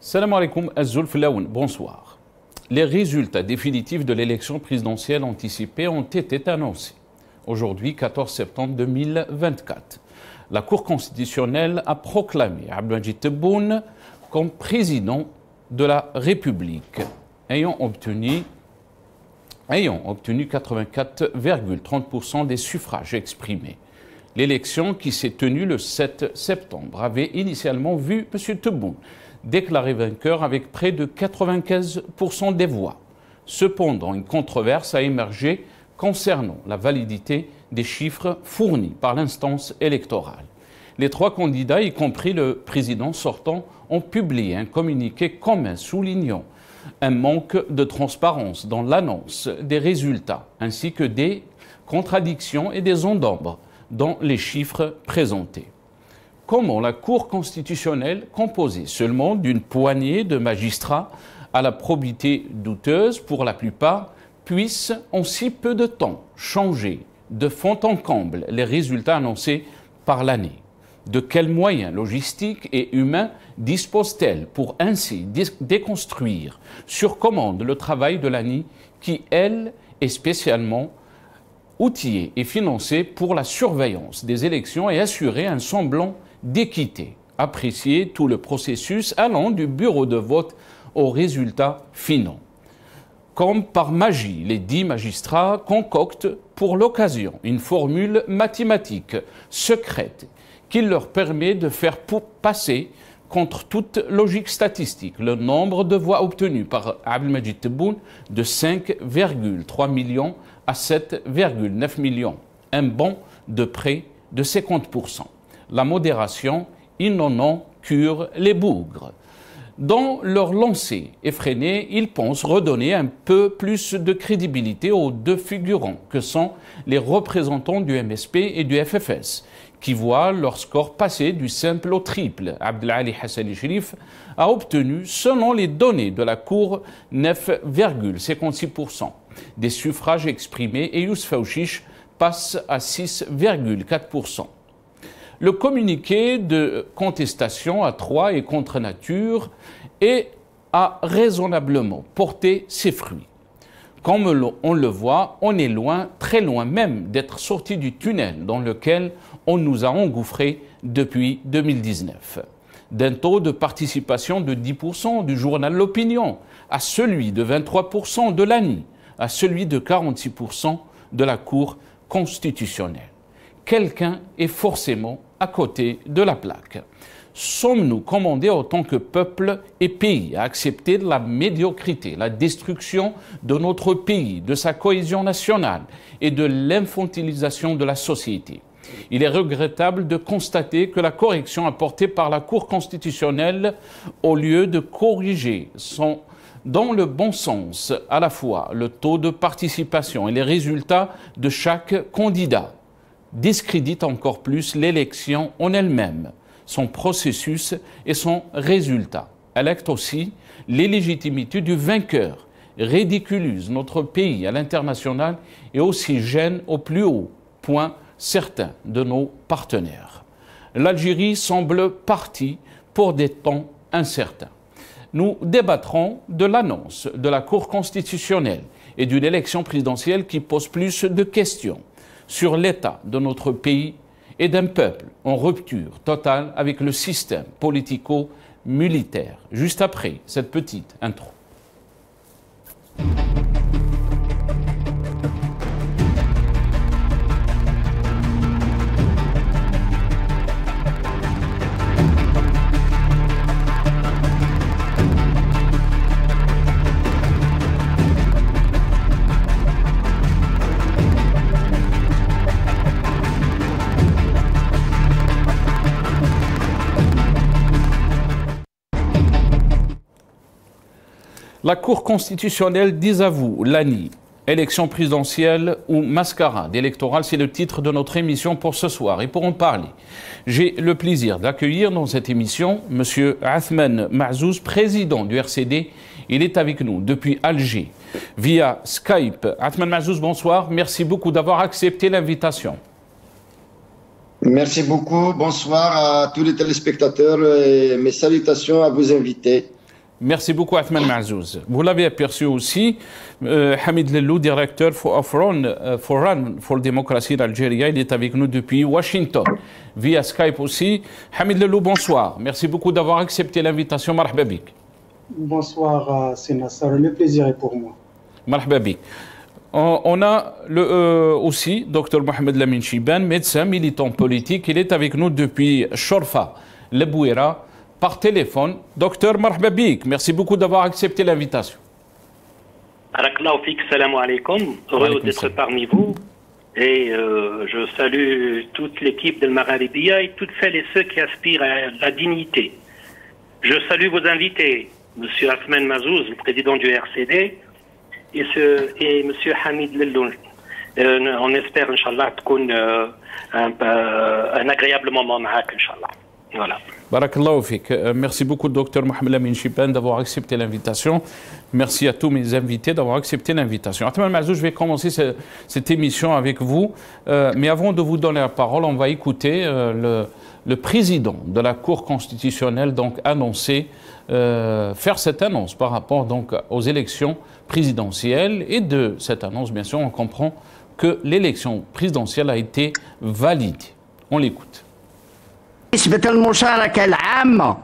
Salam alaikum, Azzoul Flaoun, bonsoir. Les résultats définitifs de l'élection présidentielle anticipée ont été annoncés. Aujourd'hui, 14 septembre 2024. La Cour constitutionnelle a proclamé Abdelmadjid Tebboune comme président de la République, ayant obtenu 84,30% des suffrages exprimés. L'élection qui s'est tenue le 7 septembre avait initialement vu M. Tebboune déclaré vainqueur avec près de 95% des voix. Cependant, une controverse a émergé concernant la validité des chiffres fournis par l'instance électorale. Les trois candidats, y compris le président sortant, ont publié un communiqué commun soulignant un manque de transparence dans l'annonce des résultats, ainsi que des contradictions et des zones d'ombre dans les chiffres présentés. Comment la Cour constitutionnelle, composée seulement d'une poignée de magistrats à la probité douteuse pour la plupart, puisse en si peu de temps changer de fond en comble les résultats annoncés par l'année? De quels moyens logistiques et humains dispose-t-elle pour ainsi déconstruire sur commande le travail de l'ANI qui, elle, est spécialement outillée et financée pour la surveillance des élections et assurer un semblant d'équité, apprécier tout le processus allant du bureau de vote aux résultats finaux? Comme par magie, les 10 magistrats concoctent pour l'occasion une formule mathématique secrète qui leur permet de faire passer contre toute logique statistique le nombre de voix obtenues par Abdelmadjid Tebboune de 5,3 millions à 7,9 millions, un bond de près de 50%. La modération, ils n'en ont cure les bougres. Dans leur lancée effrénée, ils pensent redonner un peu plus de crédibilité aux deux figurants que sont les représentants du MSP et du FFS, qui voient leur score passer du simple au triple. Abdelali Hassani Chérif a obtenu, selon les données de la Cour, 9,56% des suffrages exprimés et Youssef Aouchiche passe à 6,4%. Le communiqué de contestation à 3 et contre nature a raisonnablement porté ses fruits. Comme on le voit, on est loin, très loin même d'être sorti du tunnel dans lequel on nous a engouffrés depuis 2019. D'un taux de participation de 10% du journal L'Opinion à celui de 23% de l'ANI, à celui de 46% de la Cour constitutionnelle. Quelqu'un est forcément à côté de la plaque. Sommes-nous commandés en tant que peuple et pays à accepter la médiocrité, la destruction de notre pays, de sa cohésion nationale et de l'infantilisation de la société? Il est regrettable de constater que la correction apportée par la Cour constitutionnelle, au lieu de corriger dans le bon sens à la fois le taux de participation et les résultats de chaque candidat, discrédite encore plus l'élection en elle-même, son processus et son résultat. Elle acte aussi l'illégitimité du vainqueur, ridiculise notre pays à l'international et aussi gêne au plus haut point certains de nos partenaires. L'Algérie semble partie pour des temps incertains. Nous débattrons de l'annonce de la Cour constitutionnelle et d'une élection présidentielle qui pose plus de questions sur l'état de notre pays et d'un peuple en rupture totale avec le système politico-militaire. Juste après cette petite intro. La Cour constitutionnelle désavoue l'ANI, élection présidentielle ou mascarade électorale, c'est le titre de notre émission pour ce soir. Et pour en parler, j'ai le plaisir d'accueillir dans cette émission M. Athmane Mahzouz, président du RCD. Il est avec nous depuis Alger, via Skype. Athmane Mahzouz, bonsoir. Merci beaucoup d'avoir accepté l'invitation. Merci beaucoup. Bonsoir à tous les téléspectateurs et mes salutations à vos invités. Merci beaucoup, Athman Mazouz. Vous l'avez aperçu aussi, Hamid Lellou, directeur Forum for Democracy d'Algérie, il est avec nous depuis Washington, via Skype aussi. Hamid Lellou, bonsoir. Merci beaucoup d'avoir accepté l'invitation. Marhaba bik. Bonsoir, Sénassar. Le plaisir est pour moi. Marhaba bik. On a aussi Dr Mohamed Lamine Chiban, médecin, militant politique. Il est avec nous depuis Chorfa, le Bouira, par téléphone. Docteur Marhaba bik, merci beaucoup d'avoir accepté l'invitation. Barakallahu fik, salam alaikum. Heureux d'être parmi vous. Et je salue toute l'équipe de Magharibia et toutes celles et ceux qui aspirent à la dignité. Je salue vos invités, M. Athman Mazouz, le président du RCD, et M. Hamid Lellou. On espère, Inch'Allah, un agréable moment avec Inch'Allah. Voilà. Barakallahu fik. Merci beaucoup, Dr Mohamed Lamine Chiban, d'avoir accepté l'invitation. Merci à tous mes invités d'avoir accepté l'invitation. Athman Mazouz, je vais commencer cette émission avec vous. Mais avant de vous donner la parole, on va écouter le président de la Cour constitutionnelle donc annoncer, faire cette annonce par rapport donc aux élections présidentielles. Et de cette annonce, bien sûr, on comprend que l'élection présidentielle a été validée. On l'écoute. نسبة المشاركة العامة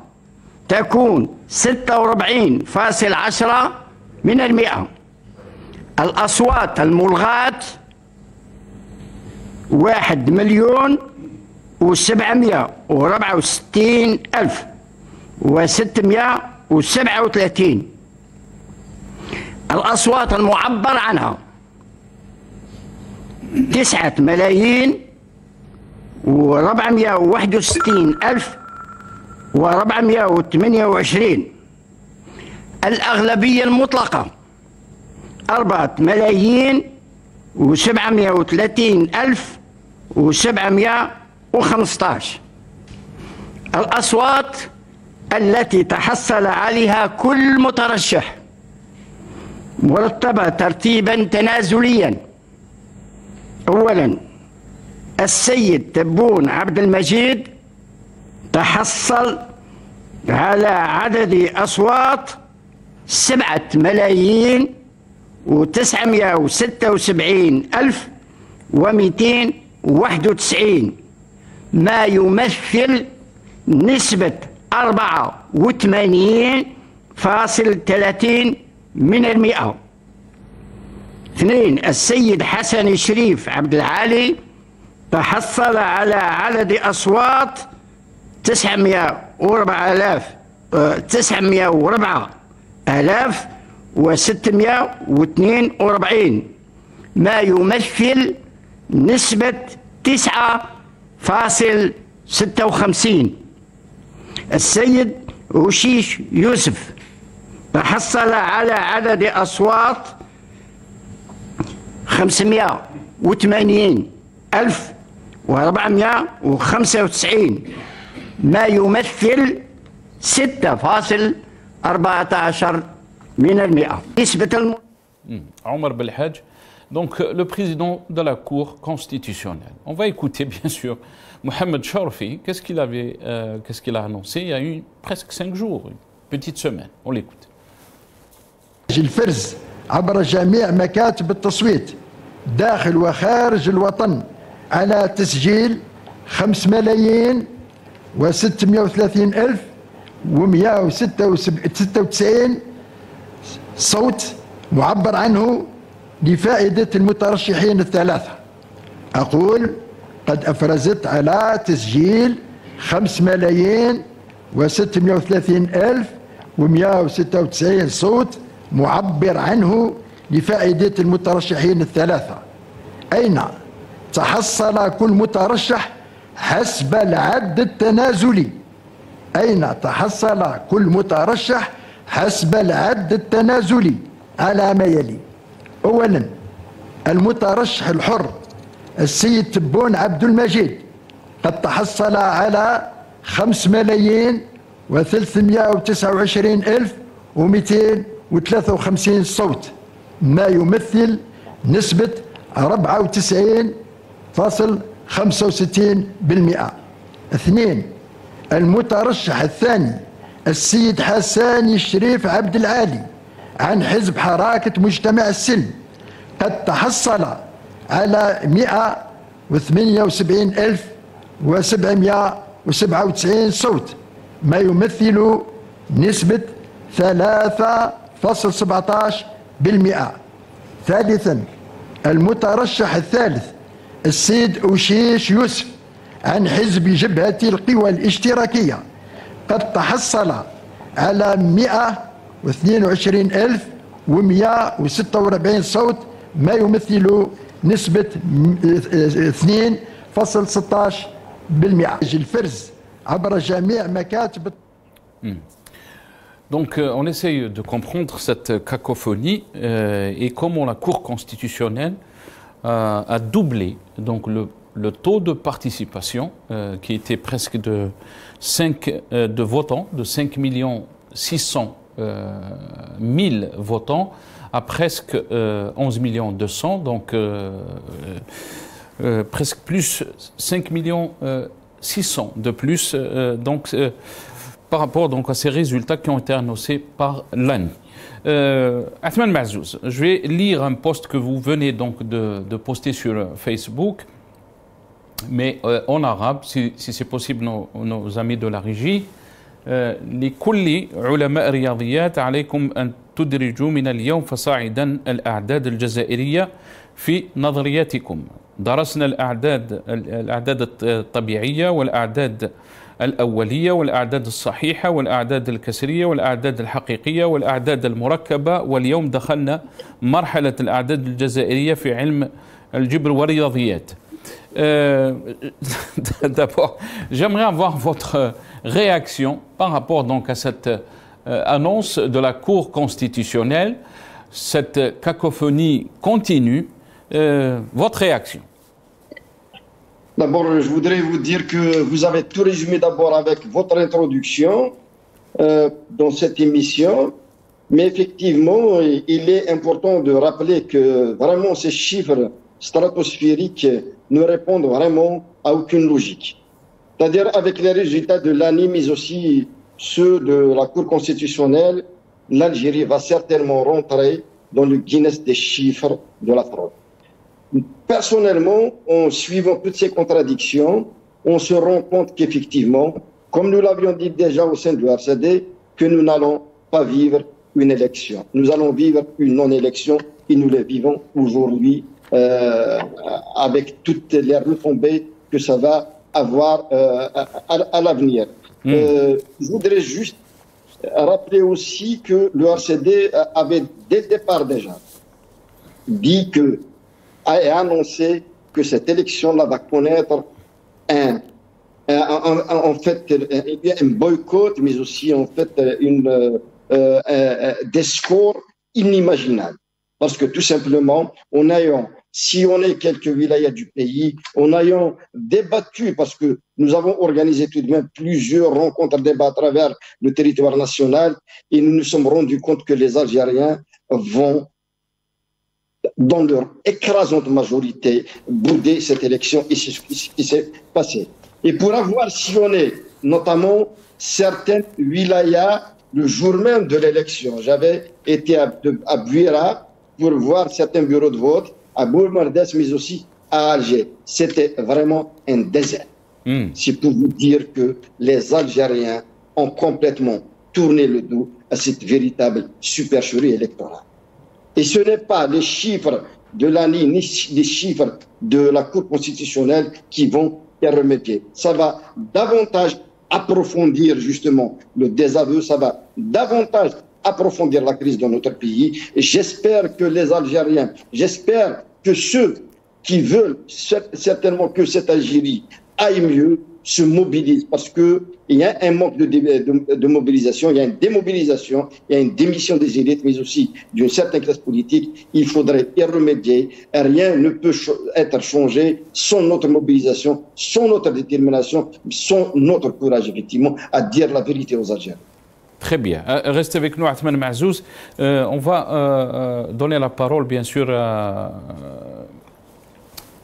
تكون 46.10%. الأصوات الملغاة 1,764,637. الأصوات المعبر عنها 9,461,428. الأغلبية المطلقة 4,730,715. الأصوات التي تحصل عليها كل مترشح مرتبة ترتيبا تنازليا. أولا السيد تبون عبد المجيد تحصل على عدد أصوات 7,976,291 ما يمثل نسبة 84.30%. اثنين السيد حسن شريف عبد العالي تحصل على عدد أصوات 904,642 ما يمثل نسبة 9.56%. السيد وشيش يوسف تحصل على عدد أصوات 580,495 ما يمثل 6.14%. نسبة Omar Belhadj, donc le président de la Cour constitutionnelle. On va écouter bien sûr Mohamed Charfi. Qu'est-ce qu'il a annoncé il y a eu presque 5 jours, une petite semaine. On l'écoute. الفرز عبر جميع مكاتب التصويت داخل وخارج الوطن على تسجيل 5,630,196 صوت معبر عنه لفائدة المترشحين الثلاثة. أقول قد أفرزت على تسجيل 5,630,196 صوت معبر عنه لفائدة المترشحين الثلاثة. أين تحصل كل مترشح حسب العد التنازلي. أين تحصل كل مترشح حسب العد التنازلي على ما يلي. أولا المترشح الحر السيد تبون عبد المجيد قد تحصل على 5,329,253 صوت ما يمثل نسبة 94.65%. اثنين المترشح الثاني السيد حسان الشريف عبد العالي عن حزب حركة مجتمع السلم قد تحصل على 178,797 صوت، ما يمثل نسبة 3.17%. ثالثا، المترشح الثالث السيد أوشيش يوسف عن حزب جبهة القوى الاشتراكية قد تحصل على 122,146 صوت، ما يمثل نسبة 2.16%. الفرز عبر جميع مكاتب. Donc on essaye de comprendre cette cacophonie et comment la Cour constitutionnelle a doublé donc le taux de participation qui était presque de votants, de 5,6 millions votants à presque 11,2 millions, donc presque plus 5,6 millions de plus, par rapport donc à ces résultats qui ont été annoncés par l'ANI. Athman Mazouz, je vais lire un post que vous venez donc de poster sur Facebook, mais en arabe, si c'est possible, nos amis de la régie. لكل علماء الرياضيات عليكم أن تدرجوا من اليوم فصاعدا الأعداد الجزائرية في نظرياتكم. درسنا الأعداد الطبيعية والأعداد الأولية والأعداد الصحيحة والأعداد الكسرية والأعداد الحقيقية والأعداد المركبة، واليوم دخلنا مرحلة الأعداد الجزائرية في علم الجبر والرياضيات. D'abord, j'aimerais avoir votre réaction par rapport donc à cette annonce de la Cour constitutionnelle, cette cacophonie continue. Votre réaction? D'abord, je voudrais vous dire que vous avez tout résumé d'abord avec votre introduction dans cette émission. Mais effectivement, il est important de rappeler que vraiment ces chiffres stratosphériques ne répondent vraiment à aucune logique. C'est-à-dire avec les résultats de l'ANI, mais aussi ceux de la Cour constitutionnelle, l'Algérie va certainement rentrer dans le Guinness des chiffres de la fraude. Personnellement, en suivant toutes ces contradictions, on se rend compte qu'effectivement, comme nous l'avions dit déjà au sein du RCD, que nous n'allons pas vivre une élection. Nous allons vivre une non-élection et nous la vivons aujourd'hui avec toutes les retombées que ça va avoir à l'avenir. Je voudrais juste rappeler aussi que le RCD avait dès le départ déjà dit que a annoncé que cette élection-là va connaître un boycott, mais aussi en fait des scores inimaginables. Parce que tout simplement, si on est quelques wilayas du pays, en ayant débattu, parce que nous avons organisé tout de même plusieurs rencontres, débats à travers le territoire national, et nous nous sommes rendus compte que les Algériens vont, dans leur écrasante majorité, bouder cette élection, et c'est ce qui s'est passé. Et pour avoir sillonné notamment certaines wilayas le jour même de l'élection, j'avais été à Bouira pour voir certains bureaux de vote, à Bourg-Mardès, mais aussi à Alger. C'était vraiment un désert. C'est pour vous dire que les Algériens ont complètement tourné le dos à cette véritable supercherie électorale. Et ce n'est pas les chiffres de l'ANI, ni les chiffres de la Cour constitutionnelle qui vont y remédier. Ça va davantage approfondir justement le désaveu, ça va davantage approfondir la crise dans notre pays. Et j'espère que les Algériens, j'espère que ceux qui veulent certainement que cette Algérie aille mieux se mobilisent, parce qu'il y a un manque de mobilisation, il y a une démobilisation, il y a une démission des élites, mais aussi d'une certaine classe politique. Il faudrait y remédier. Rien ne peut être changé sans notre mobilisation, sans notre détermination, sans notre courage, effectivement, à dire la vérité aux Algériens. Très bien. Restez avec nous, Athman Mazouz. On va donner la parole, bien sûr,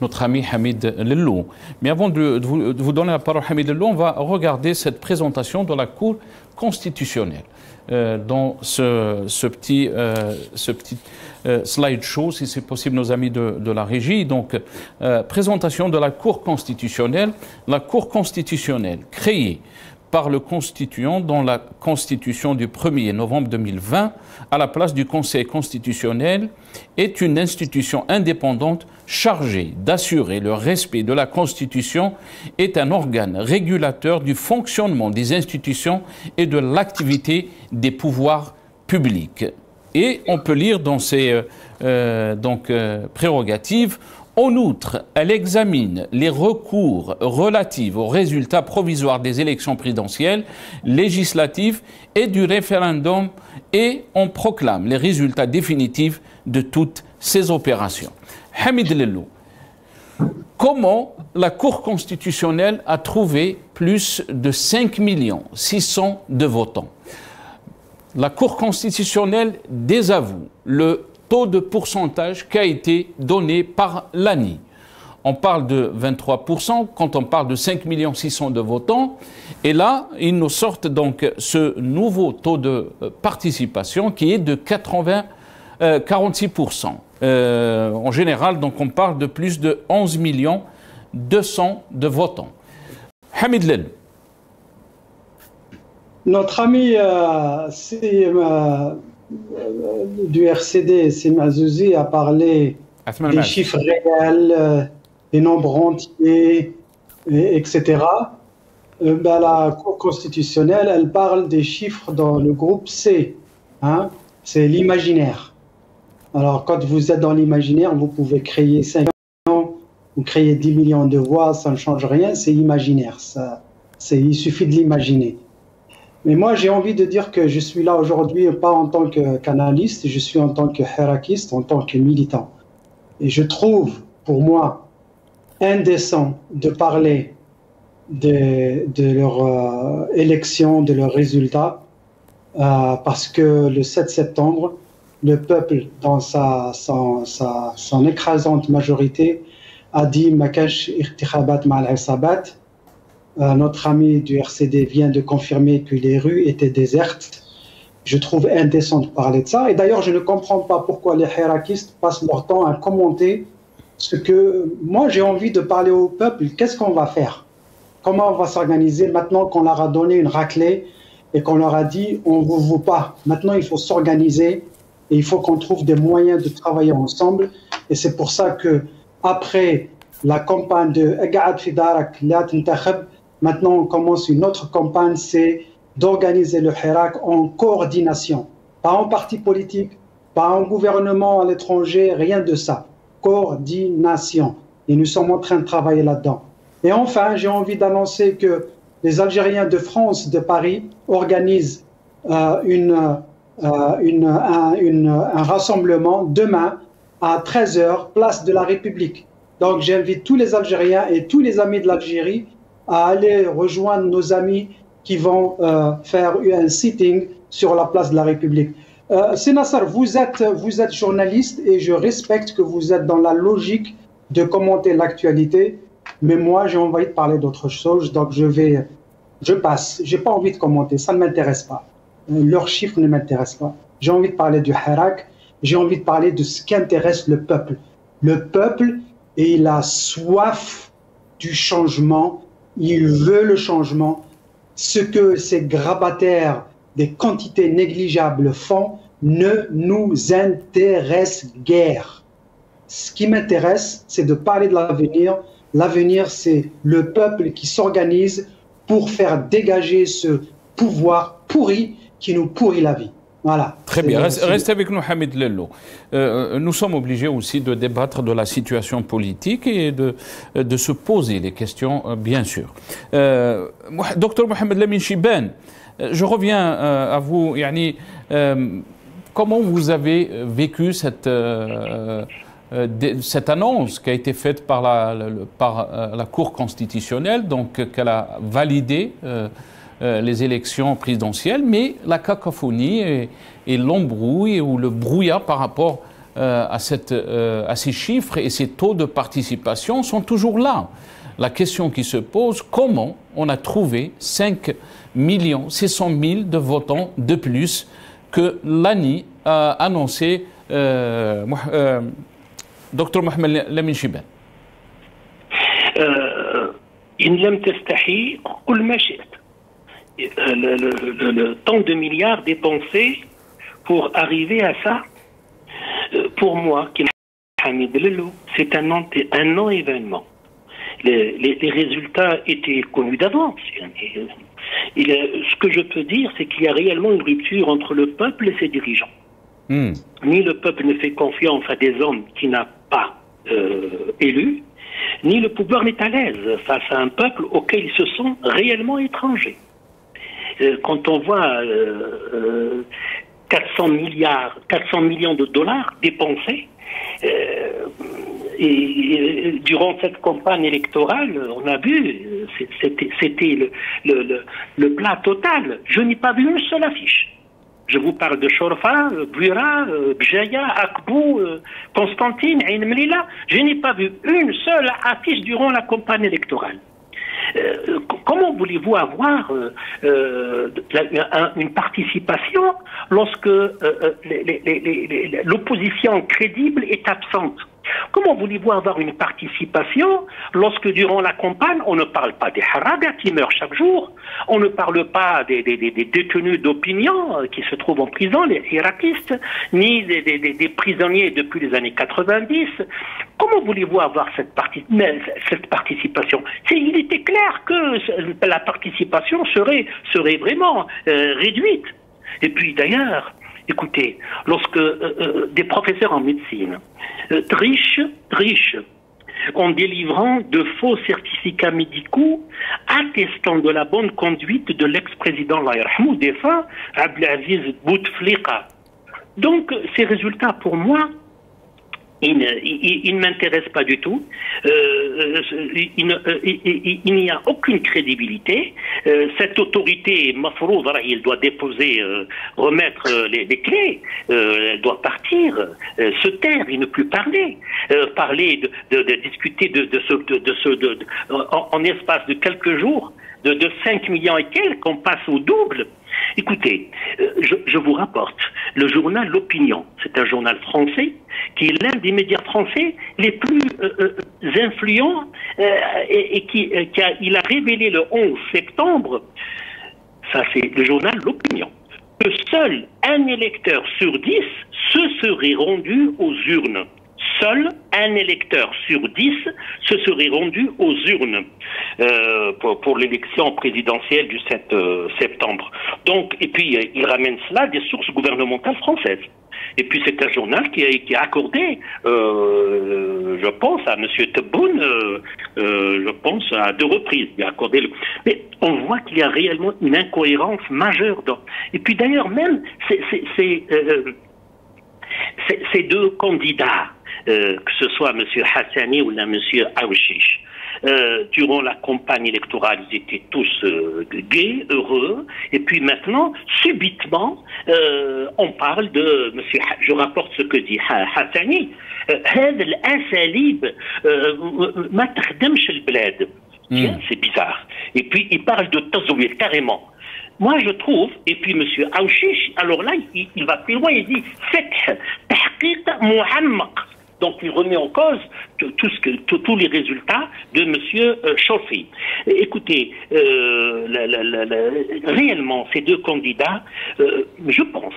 notre ami Hamid Lello. Mais avant de vous donner la parole, Hamid Lello, on va regarder cette présentation de la Cour constitutionnelle. Dans ce petit slideshow, si c'est possible, nos amis de la régie. Donc, présentation de la Cour constitutionnelle. La Cour constitutionnelle, créée par le Constituant dans la Constitution du 1er novembre 2020, à la place du Conseil constitutionnel, est une institution indépendante chargée d'assurer le respect de la Constitution, est un organe régulateur du fonctionnement des institutions et de l'activité des pouvoirs publics. Et on peut lire dans ces prérogatives: en outre, elle examine les recours relatifs aux résultats provisoires des élections présidentielles, législatives et du référendum, et on proclame les résultats définitifs de toutes ces opérations. Hamid Lello, comment la Cour constitutionnelle a trouvé plus de 5 600 000 de votants? La Cour constitutionnelle désavoue le taux de pourcentage qui a été donné par l'ANI. On parle de 23% quand on parle de 5 600 000 de votants. Et là, ils nous sortent donc ce nouveau taux de participation qui est de 46%. En général, donc on parle de plus de 11 200 000 de votants. Hamid Lello. Notre ami du RCD, Sim Azouzi, a parlé des chiffres réels, des nombres entiers, etc. La Cour constitutionnelle, elle parle des chiffres dans le groupe C. Hein, c'est l'imaginaire. Alors, quand vous êtes dans l'imaginaire, vous pouvez créer 5 millions ou créer 10 millions de voix, ça ne change rien, c'est imaginaire. Il suffit de l'imaginer. Mais moi, j'ai envie de dire que je suis là aujourd'hui, pas en tant qu'analyste, je suis en tant que hiérarchiste, en tant que militant. Et je trouve, pour moi, indécent de parler de leur élection, de leurs résultats, parce que le 7 septembre, le peuple, dans son écrasante majorité, a dit « Makash irtikhabat ma'al isabat ». Notre ami du RCD vient de confirmer que les rues étaient désertes. Je trouve indécent de parler de ça. Et d'ailleurs, je ne comprends pas pourquoi les hiérarchistes passent leur temps à commenter ce que... Moi, j'ai envie de parler au peuple. Qu'est-ce qu'on va faire? Comment on va s'organiser maintenant qu'on leur a donné une raclée et qu'on leur a dit « on ne vous veut pas ». Maintenant, il faut s'organiser et il faut qu'on trouve des moyens de travailler ensemble. Et c'est pour ça que après la campagne de « Eqa'ad fi darak la tintakhab », maintenant, on commence une autre campagne, c'est d'organiser le Hirak en coordination. Pas en parti politique, pas en gouvernement à l'étranger, rien de ça. Coordination. Et nous sommes en train de travailler là-dedans. Et enfin, j'ai envie d'annoncer que les Algériens de France, de Paris, organisent un rassemblement demain à 13h, place de la République. Donc, j'invite tous les Algériens et tous les amis de l'Algérie à aller rejoindre nos amis qui vont faire un sitting sur la place de la République. Sénassar, vous êtes journaliste et je respecte que vous êtes dans la logique de commenter l'actualité, mais moi j'ai envie de parler d'autre chose, donc je passe. J'ai pas envie de commenter, ça ne m'intéresse pas. Leurs chiffres ne m'intéressent pas. J'ai envie de parler du Hirak, j'ai envie de parler de ce qui intéresse le peuple. Le peuple, et il a soif du changement. Il veut le changement. Ce que ces grabataires des quantités négligeables font ne nous intéresse guère. Ce qui m'intéresse, c'est de parler de l'avenir. L'avenir, c'est le peuple qui s'organise pour faire dégager ce pouvoir pourri qui nous pourrit la vie. Voilà. Très bien. Restez avec nous, Hamid Lello. Nous sommes obligés aussi de débattre de la situation politique et de se poser les questions, bien sûr. Docteur Mohamed Lamine Chibane, je reviens à vous. Yani, comment vous avez vécu cette annonce qui a été faite par la Cour constitutionnelle, donc qu'elle a validé les élections présidentielles, mais la cacophonie et l'embrouille ou le brouillard par rapport à ces chiffres et ces taux de participation sont toujours là. La question qui se pose, comment on a trouvé 5 600 000 de votants de plus que l'ANI a annoncé Dr Mohamed Lamine Chibane. Le temps de milliards dépensés pour arriver à ça, pour moi, c'est un non-événement. Les résultats étaient connus d'avance. Ce que je peux dire, c'est qu'il y a réellement une rupture entre le peuple et ses dirigeants. Ni le peuple ne fait confiance à des hommes qu'il n'a pas élus, ni le pouvoir n'est à l'aise face à un peuple auquel ils se sont réellement étrangers. Quand on voit 400 millions de dollars dépensés, et durant cette campagne électorale, on a vu, c'était le plat total. Je n'ai pas vu une seule affiche. Je vous parle de Chorfa, Buira, Bjaya, Akbou, Constantine, Ain Mlila. Je n'ai pas vu une seule affiche durant la campagne électorale. Comment voulez-vous avoir une participation lorsque l'opposition crédible est absente? Comment voulez-vous avoir une participation lorsque durant la campagne, on ne parle pas des haragas qui meurent chaque jour, on ne parle pas des détenus d'opinion qui se trouvent en prison, les iraquistes, ni des prisonniers depuis les années 90. Comment voulez-vous avoir cette participation? Il était clair que la participation serait vraiment réduite. Et puis d'ailleurs, écoutez, lorsque des professeurs en médecine trichent en délivrant de faux certificats médicaux attestant de la bonne conduite de l'ex-président défunt Abdelaziz Bouteflika. Donc ces résultats pour moi, il ne m'intéresse pas du tout. Il n'y a aucune crédibilité. Cette autorité, Mafrouz, il doit déposer, remettre les clés. Elle doit partir, se taire et ne plus parler. Parler de discuter en espace de quelques jours, de 5 millions et quelques, on passe au double. Écoutez, je vous rapporte le journal L'Opinion. C'est un journal français qui est l'un des médias français les plus influents et il a révélé le 11 septembre, ça c'est le journal L'Opinion, que seul un électeur sur 10 se serait rendu aux urnes. Seul un électeur sur 10 se serait rendu aux urnes pour l'élection présidentielle du 7 septembre. Donc, et puis, il ramène cela des sources gouvernementales françaises. Et puis, c'est un journal qui a accordé, je pense, à M. Tebboune, je pense, à 2 reprises. Il a accordé Mais on voit qu'il y a réellement une incohérence majeure. Et puis, d'ailleurs, même, ces 2 candidats, que ce soit M. Hassani ou M. Aouchiche, durant la campagne électorale, ils étaient tous gays, heureux, et puis maintenant, subitement, on parle de M. Je rapporte ce que dit Hassani, c'est bizarre. Et puis, il parle de Tazouir, carrément. Moi, je trouve, et puis M. Aouchiche, alors là, il va plus loin, il dit « Fath tahqiq muhammaq ». Donc, il remet en cause tous les résultats de M. Chaufi. Écoutez, réellement, ces 2 candidats, je pense,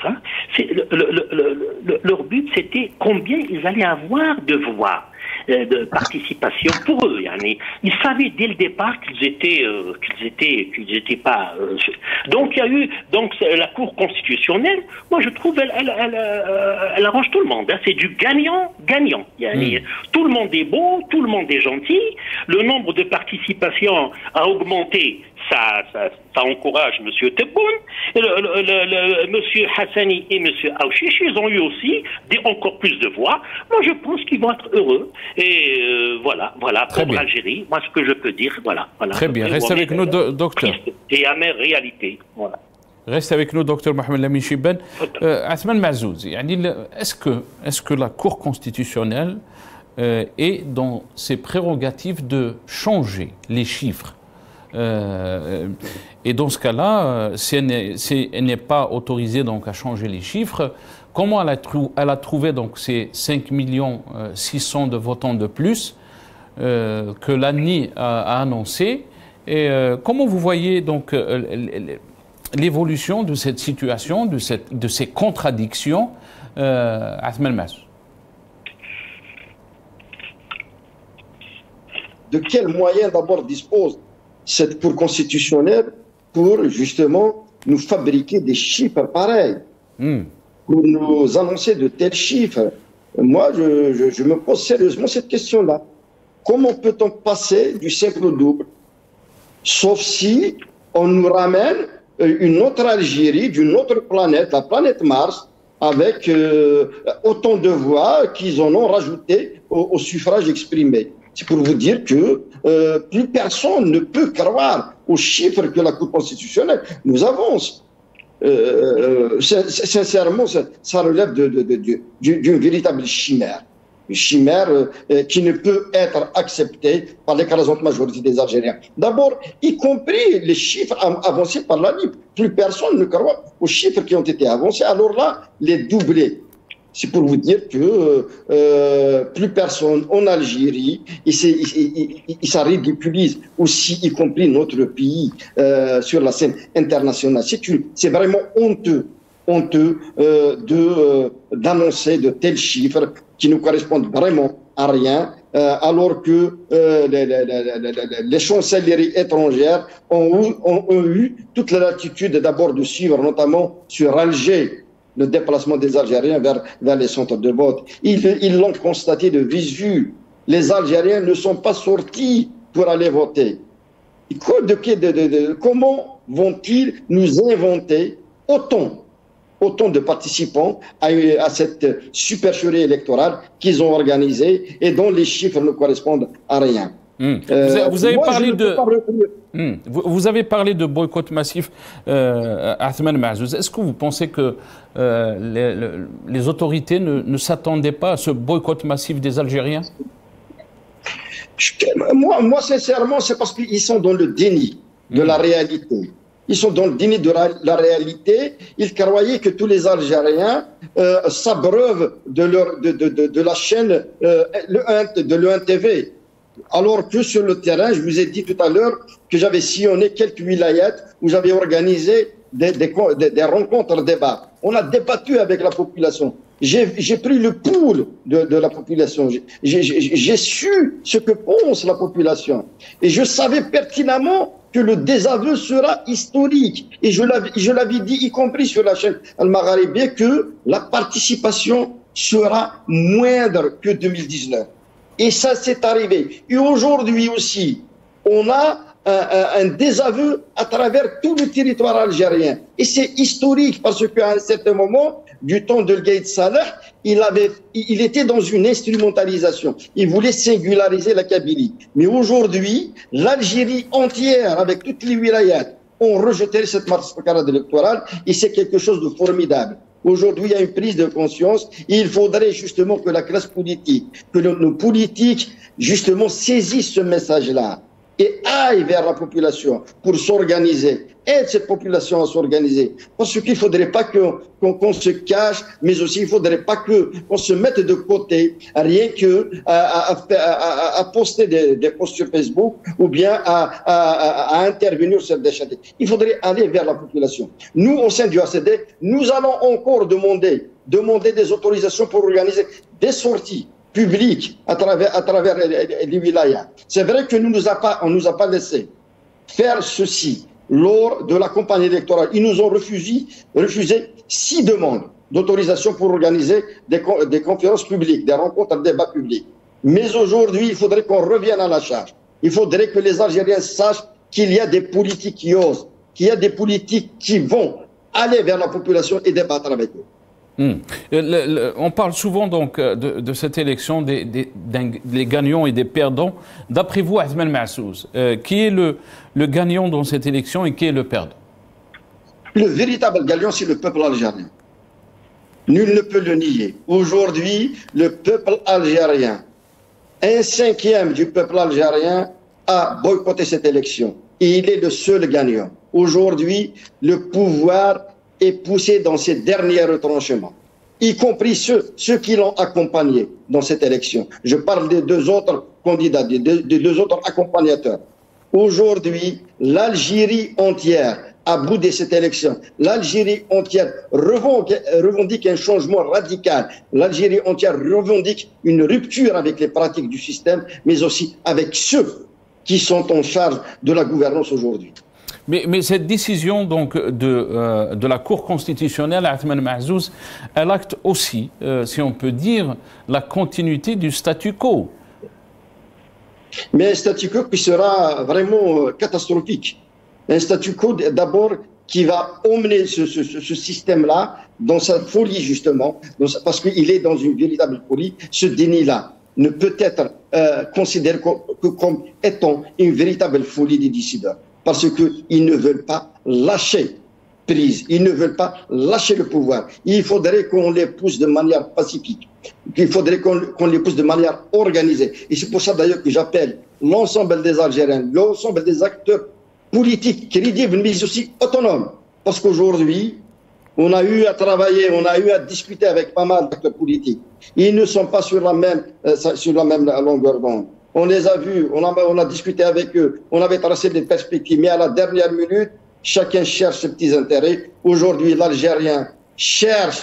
leur but, c'était combien ils allaient avoir de voix de participation pour eux. Ils savaient dès le départ qu'ils étaient pas. Donc, il y a eu la Cour constitutionnelle. Moi, je trouve elle arrange tout le monde. C'est du gagnant-gagnant. Tout le monde est beau, tout le monde est gentil. Le nombre de participations a augmenté. Ça encourage M. Tebboune. M. Hassani et M. Aouchiche, ils ont eu aussi encore plus de voix. Moi, je pense qu'ils vont être heureux. Et voilà, pour l'Algérie, moi, ce que je peux dire, voilà. Très bien, reste avec nous, docteur. Triste et amère réalité, voilà. Reste avec nous, docteur Mohamed Lamine Chibane. Athman Mazouz, est-ce que la Cour constitutionnelle est dans ses prérogatives de changer les chiffres? Et dans ce cas-là, si elle n'est pas autorisée donc à changer les chiffres, comment elle a trouvé donc ces 5 600 000 de votants de plus que l'ANI a annoncé? Et comment vous voyez donc l'évolution de cette situation, de ces contradictions, Athman Mazouz? De quels moyens d'abord dispose cette Cour constitutionnelle pour justement nous fabriquer des chiffres pareils, pour nous annoncer de tels chiffres? Moi, je me pose sérieusement cette question-là. Comment peut-on passer du simple au double, sauf si on nous ramène une autre Algérie, d'une autre planète, la planète Mars, avec autant de voix qu'ils en ont rajouté au suffrage exprimé. C'est pour vous dire que plus personne ne peut croire aux chiffres que la Cour constitutionnelle nous avance. Sincèrement, ça relève d'une véritable chimère. Une chimère qui ne peut être acceptée par l'écrasante majorité des Algériens. D'abord, y compris les chiffres avancés par la LIB. Plus personne ne croit aux chiffres qui ont été avancés. Alors là, les doubler. C'est pour vous dire que plus personne en Algérie, et ça ridiculise aussi, y compris notre pays, sur la scène internationale. C'est vraiment honteux d'annoncer de tels chiffres qui ne correspondent vraiment à rien, alors que les chancelleries étrangères ont eu toute la latitude d'abord de suivre, notamment sur Alger, le déplacement des Algériens vers les centres de vote. Ils l'ont constaté de visu. Les Algériens ne sont pas sortis pour aller voter. Comment vont-ils nous inventer autant de participants à cette supercherie électorale qu'ils ont organisée et dont les chiffres ne correspondent à rien? Vous avez parlé de boycott massif, Athman Mazouz. Est-ce que vous pensez que les autorités ne s'attendaient pas à ce boycott massif des Algériens? Moi, sincèrement, c'est parce qu'ils sont dans le déni de la réalité. Ils sont dans le déni de la réalité. Ils croyaient que tous les Algériens s'abreuvent de la chaîne de l'ENTV. Alors que sur le terrain, je vous ai dit tout à l'heure que j'avais sillonné quelques wilayats où j'avais organisé des rencontres, débats. On a débattu avec la population. J'ai pris le pouls de la population. J'ai su ce que pense la population. Et je savais pertinemment que le désaveu sera historique. Et je l'avais dit, y compris sur la chaîne Al-Magharibi, que la participation sera moindre que 2019. Et ça, c'est arrivé. Et aujourd'hui aussi, on a un désaveu à travers tout le territoire algérien. Et c'est historique parce qu'à un certain moment, du temps de Gaïd Salah, il était dans une instrumentalisation. Il voulait singulariser la Kabylie. Mais aujourd'hui, l'Algérie entière, avec toutes les wilayats, ont rejeté cette mascarade électorale et c'est quelque chose de formidable. Aujourd'hui, il y a une prise de conscience et il faudrait justement que la classe politique, que nos politiques, justement, saisissent ce message-là et aillent vers la population pour s'organiser, aide cette population à s'organiser. Parce qu'il ne faudrait pas qu'on se cache, mais aussi il ne faudrait pas qu'on se mette de côté, rien que à poster des posts sur Facebook ou bien à intervenir sur des chaînes. Il faudrait aller vers la population. Nous, au sein du RCD, nous allons encore demander des autorisations pour organiser des sorties publiques à travers les wilayas. C'est vrai que on nous a pas laissé faire ceci lors de la campagne électorale. Ils nous ont refusé 6 demandes d'autorisation pour organiser des conférences publiques, des rencontres, des débats publics. Mais aujourd'hui, il faudrait qu'on revienne à la charge. Il faudrait que les Algériens sachent qu'il y a des politiques qui osent, qu'il y a des politiques qui vont aller vers la population et débattre avec eux. On parle souvent donc de cette élection des gagnants et des perdants. D'après vous, Athman Mazouz, qui est le gagnant dans cette élection et qui est le perdant? Le véritable gagnant, c'est le peuple algérien. Nul ne peut le nier. Aujourd'hui, le peuple algérien, 1/5 du peuple algérien a boycotté cette élection. Et il est le seul gagnant. Aujourd'hui, le pouvoir est poussé dans ses derniers retranchements, y compris ceux qui l'ont accompagné dans cette élection. Je parle des 2 autres candidats, des 2 autres accompagnateurs. Aujourd'hui, l'Algérie entière a boudé cette élection. L'Algérie entière revendique un changement radical. L'Algérie entière revendique une rupture avec les pratiques du système, mais aussi avec ceux qui sont en charge de la gouvernance aujourd'hui. Mais cette décision donc de la Cour constitutionnelle, Athmane Mahzouz, elle acte aussi, si on peut dire, la continuité du statu quo. Mais un statu quo qui sera vraiment catastrophique. Un statu quo d'abord qui va emmener ce système-là dans sa folie justement, parce qu'il est dans une véritable folie. Ce déni-là ne peut être considéré que comme étant une véritable folie des décideurs. Parce qu'ils ne veulent pas lâcher prise, ils ne veulent pas lâcher le pouvoir. Il faudrait qu'on les pousse de manière pacifique, il faudrait qu'on les pousse de manière organisée. Et c'est pour ça d'ailleurs que j'appelle l'ensemble des Algériens, l'ensemble des acteurs politiques crédibles, mais aussi autonomes. Parce qu'aujourd'hui, on a eu à travailler, on a eu à discuter avec pas mal d'acteurs politiques. Ils ne sont pas sur la même longueur d'onde. On les a vus, on a discuté avec eux, on avait tracé des perspectives, mais à la dernière minute, chacun cherche ses petits intérêts. Aujourd'hui, l'Algérien cherche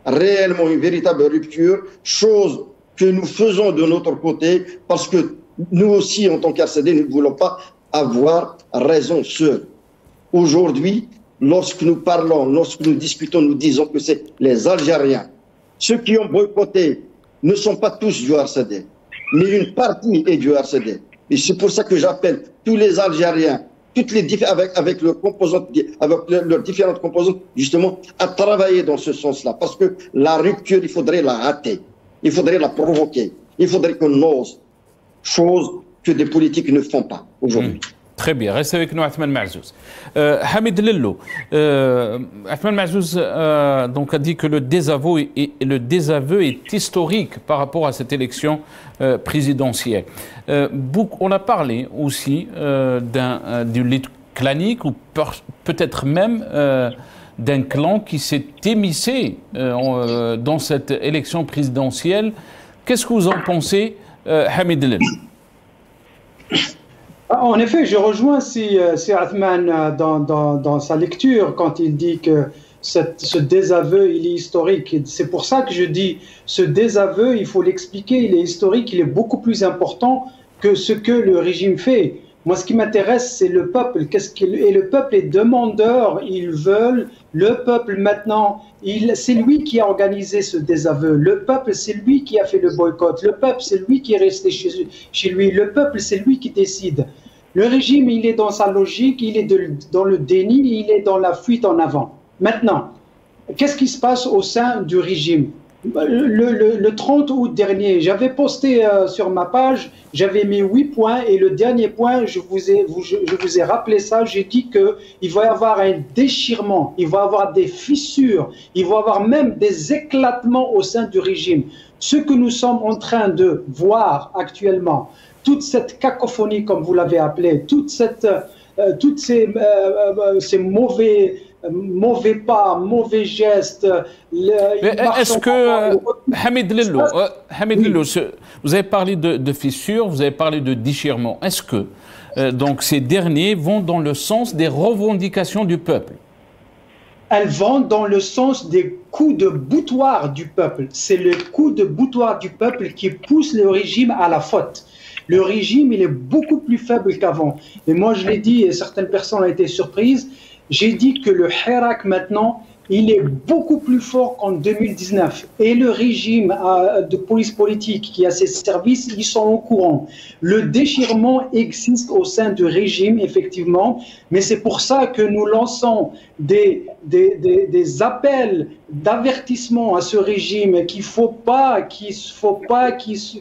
réellement une véritable rupture, chose que nous faisons de notre côté, parce que nous aussi, en tant qu'RCD, nous ne voulons pas avoir raison seuls. Aujourd'hui, lorsque nous parlons, lorsque nous discutons, nous disons que c'est les Algériens. Ceux qui ont boycotté ne sont pas tous du RCD, mais une partie est du RCD. Et c'est pour ça que j'appelle tous les Algériens, avec leurs différentes composantes, justement, à travailler dans ce sens-là. Parce que la rupture, il faudrait la hâter, il faudrait la provoquer, il faudrait qu'on ose, chose que des politiques ne font pas aujourd'hui. Très bien, restez avec nous, Athmane Mahzouz. Hamid Lello, Athmane Mahzouz donc a dit que le désaveu est historique par rapport à cette élection présidentielle. On a parlé aussi d'une lutte clanique ou peut-être même d'un clan qui s'est émissé dans cette élection présidentielle. Qu'est-ce que vous en pensez, Hamid Lello? En effet, je rejoins si Athmane dans sa lecture quand il dit que ce désaveu, il est historique. C'est pour ça que je dis, ce désaveu, il faut l'expliquer, il est historique, il est beaucoup plus important que ce que le régime fait. Moi, ce qui m'intéresse, c'est le peuple. Et le peuple est demandeur, ils veulent. Le peuple, maintenant, c'est lui qui a organisé ce désaveu. Le peuple, c'est lui qui a fait le boycott. Le peuple, c'est lui qui est resté chez lui. Le peuple, c'est lui qui décide. Le régime, il est dans sa logique, il est dans le déni, il est dans la fuite en avant. Maintenant, qu'est-ce qui se passe au sein du régime? Le 30 août dernier, j'avais posté sur ma page, j'avais mis 8 points et le dernier point, je vous ai rappelé ça, j'ai dit qu'il va y avoir un déchirement, il va y avoir des fissures, il va y avoir même des éclatements au sein du régime. Ce que nous sommes en train de voir actuellement, toute cette cacophonie, comme vous l'avez appelé, toutes ces mauvais pas, mauvais gestes. Est-ce que, Hamid Lello, vous avez parlé de fissures, vous avez parlé de déchirement. Est-ce que donc ces derniers vont dans le sens des revendications du peuple? Elles vont dans le sens des coups de boutoir du peuple. C'est le coup de boutoir du peuple qui pousse le régime à la faute. Le régime, il est beaucoup plus faible qu'avant. Et moi, je l'ai dit, et certaines personnes ont été surprises, j'ai dit que le Hirak, maintenant, il est beaucoup plus fort qu'en 2019. Et le régime de police politique qui a ses services, ils sont au courant. Le déchirement existe au sein du régime, effectivement, mais c'est pour ça que nous lançons des des appels d'avertissement à ce régime qu'il ne faut pas qu'il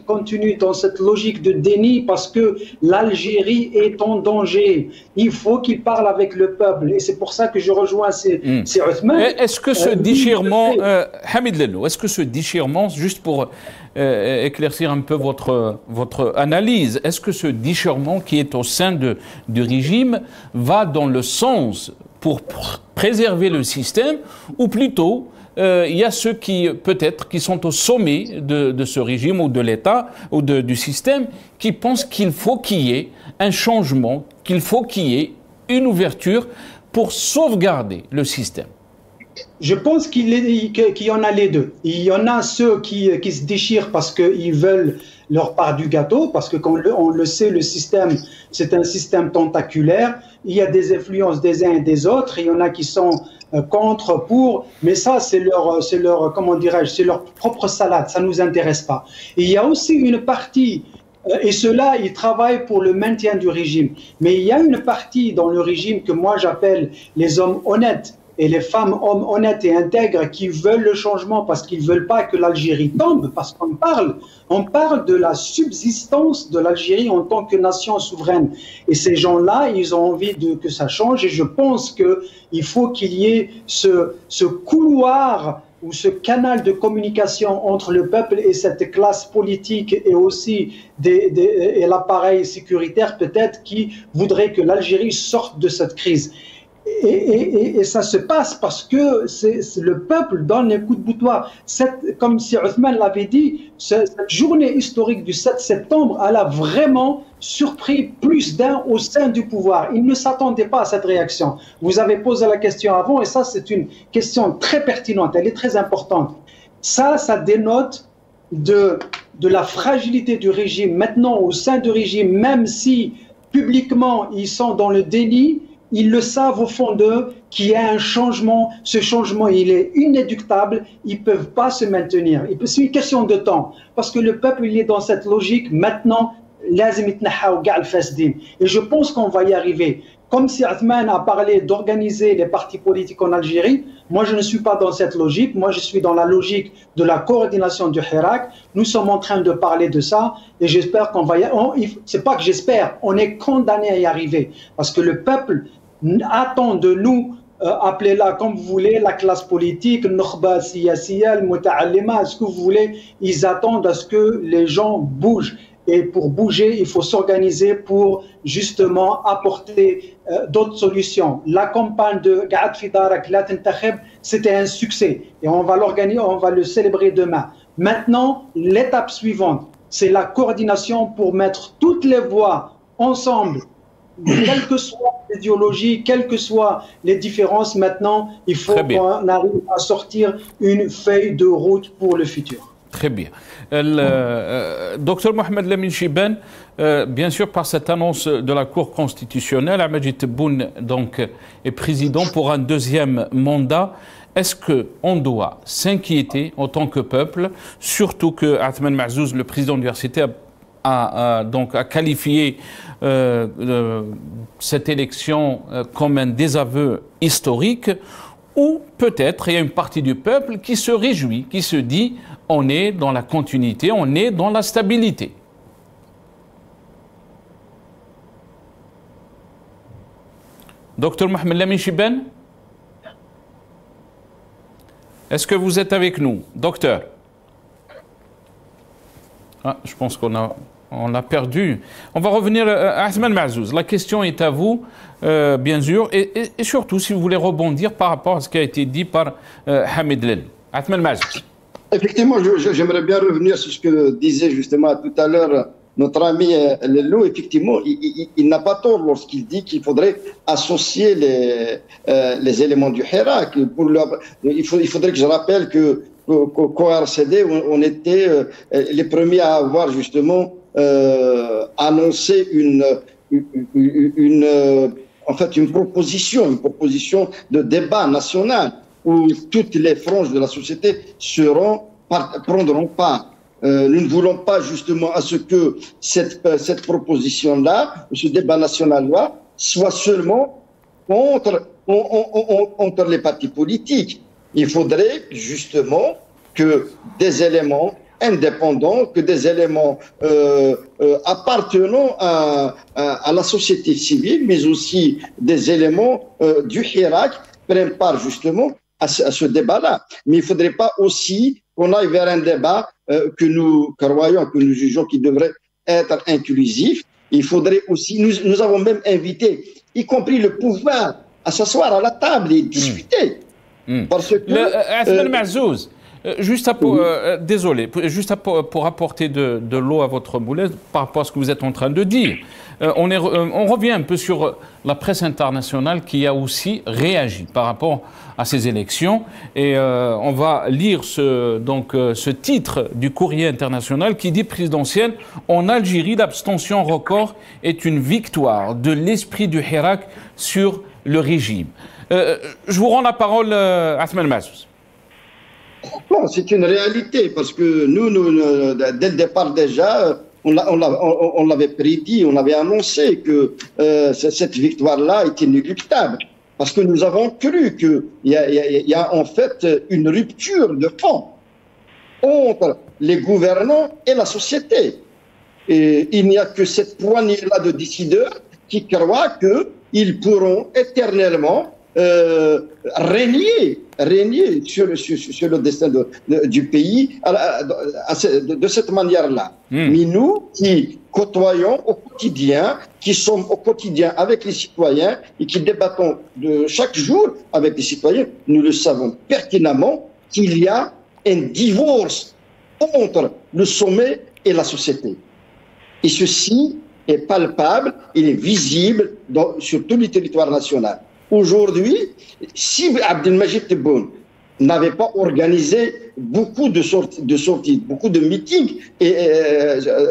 continue dans cette logique de déni parce que l'Algérie est en danger. Il faut qu'il parle avec le peuple. Et c'est pour ça que je rejoins ces Othman. Est-ce que ce déchirement, Hamid Lello, est-ce que ce déchirement, juste pour éclaircir un peu votre analyse, est-ce que ce déchirement qui est au sein du régime va dans le sens pour préserver le système, ou plutôt il y a ceux qui peut-être qui sont au sommet de ce régime ou de l'État ou du système qui pensent qu'il faut qu'il y ait un changement, qu'il faut qu'il y ait une ouverture pour sauvegarder le système? Je pense qu'il y en a les deux. Il y en a ceux qui se déchirent parce qu'ils veulent leur part du gâteau, parce que comme on le sait, le système, c'est un système tentaculaire. Il y a des influences des uns et des autres. Il y en a qui sont contre, pour, mais ça, c'est leur, comment dirais-je, c'est leur propre salade. Ça ne nous intéresse pas. Et il y a aussi une partie, et ceux-là, ils travaillent pour le maintien du régime. Mais il y a une partie dans le régime que moi j'appelle les hommes honnêtes et les femmes hommes honnêtes et intègres qui veulent le changement parce qu'ils ne veulent pas que l'Algérie tombe, parce qu'on parle de la subsistance de l'Algérie en tant que nation souveraine. Et ces gens-là, ils ont envie que ça change, et je pense qu'il faut qu'il y ait ce couloir ou ce canal de communication entre le peuple et cette classe politique et aussi et l'appareil sécuritaire peut-être qui voudrait que l'Algérie sorte de cette crise. Et ça se passe parce que le peuple donne les coups de boutoir. Comme si Othman l'avait dit, cette journée historique du 7 septembre, elle a vraiment surpris plus d'un au sein du pouvoir. Ils ne s'attendaient pas à cette réaction. Vous avez posé la question avant, et ça c'est une question très pertinente, elle est très importante. Ça dénote de la fragilité du régime. Maintenant, au sein du régime, même si publiquement ils sont dans le déni, ils le savent au fond d'eux qu'il y a un changement. Ce changement, il est inéluctable. Ils ne peuvent pas se maintenir. C'est une question de temps. Parce que le peuple, il est dans cette logique. Maintenant, et je pense qu'on va y arriver. Comme si Othman a parlé d'organiser les partis politiques en Algérie, moi je ne suis pas dans cette logique. Moi je suis dans la logique de la coordination du Hirak. Nous sommes en train de parler de ça et j'espère qu'on va y arriver. C'est pas que j'espère, on est condamné à y arriver. Parce que le peuple attend de nous, appelez-la comme vous voulez, la classe politique, Nukhba Siyasiya, Muta'allima, ce que vous voulez, ils attendent à ce que les gens bougent. Et pour bouger, il faut s'organiser pour justement apporter d'autres solutions. La campagne de Ga'ad fi Darak la Tintakheb, c'était un succès et on va l'organiser, on va le célébrer demain. Maintenant, l'étape suivante, c'est la coordination pour mettre toutes les voix ensemble, quelles que soient les idéologies, quelles que soient les différences. Maintenant, il faut qu'on arrive à sortir une feuille de route pour le futur. Très bien. Docteur Mohamed Lamine Chibane, bien sûr, par cette annonce de la Cour constitutionnelle, Majid Tebboune donc est président pour un deuxième mandat. Est-ce qu'on doit s'inquiéter en tant que peuple, surtout que Athman Mahzouz, le président de l'université, a qualifié cette élection comme un désaveu historique? Ou peut-être il y a une partie du peuple qui se réjouit, qui se dit on est dans la continuité, on est dans la stabilité. Docteur Mohamed Lamine Chibane, est-ce que vous êtes avec nous, docteur? Je pense qu'on l'a perdu. On va revenir à Athman Mahzouz. La question est à vous, bien sûr, et surtout si vous voulez rebondir par rapport à ce qui a été dit par Hamid Lello. Athman Mahzouz. Effectivement, j'aimerais bien revenir sur ce que disait justement tout à l'heure notre ami Lello. Effectivement, il n'a pas tort lorsqu'il dit qu'il faudrait associer les éléments du Hirak. Il faudrait que je rappelle qu'au RCD, on était les premiers à avoir justement annoncer une proposition de débat national où toutes les franges de la société prendront part. Nous ne voulons pas justement à ce que cette proposition-là, ce débat national-là, soit seulement contre entre les partis politiques. Il faudrait justement que des éléments indépendants, que des éléments appartenant à la société civile, mais aussi des éléments du Hirak prennent part justement à ce débat-là. Mais il ne faudrait pas aussi qu'on aille vers un débat que nous croyons, que nous jugeons qui devrait être inclusif. Il faudrait aussi, nous avons même invité, y compris le pouvoir, à s'asseoir à la table et discuter. Parce que... Juste désolé, juste pour apporter de l'eau à votre moulin par rapport à ce que vous êtes en train de dire. On revient un peu sur la presse internationale qui a aussi réagi par rapport à ces élections. Et on va lire ce titre du courrier international qui dit présidentielle en Algérie, l'abstention record est une victoire de l'esprit du Hirak sur le régime. Je vous rends la parole, Athmane Mahzouz. Non, c'est une réalité parce que nous, dès le départ déjà, on l'avait prédit, on avait annoncé que cette victoire-là était inéluctable. Parce que nous avons cru qu'il y a en fait une rupture de fond entre les gouvernants et la société. Et il n'y a que cette poignée-là de décideurs qui croient qu'ils pourront éternellement régner sur le destin du pays de cette manière-là. Mais nous qui côtoyons au quotidien, qui sommes au quotidien avec les citoyens et qui débattons chaque jour avec les citoyens, nous le savons pertinemment qu'il y a un divorce entre le sommet et la société. Et ceci est palpable, il est visible sur tout le territoire national. Aujourd'hui, si Abdelmajid Tebboune n'avait pas organisé beaucoup de sorties, beaucoup de meetings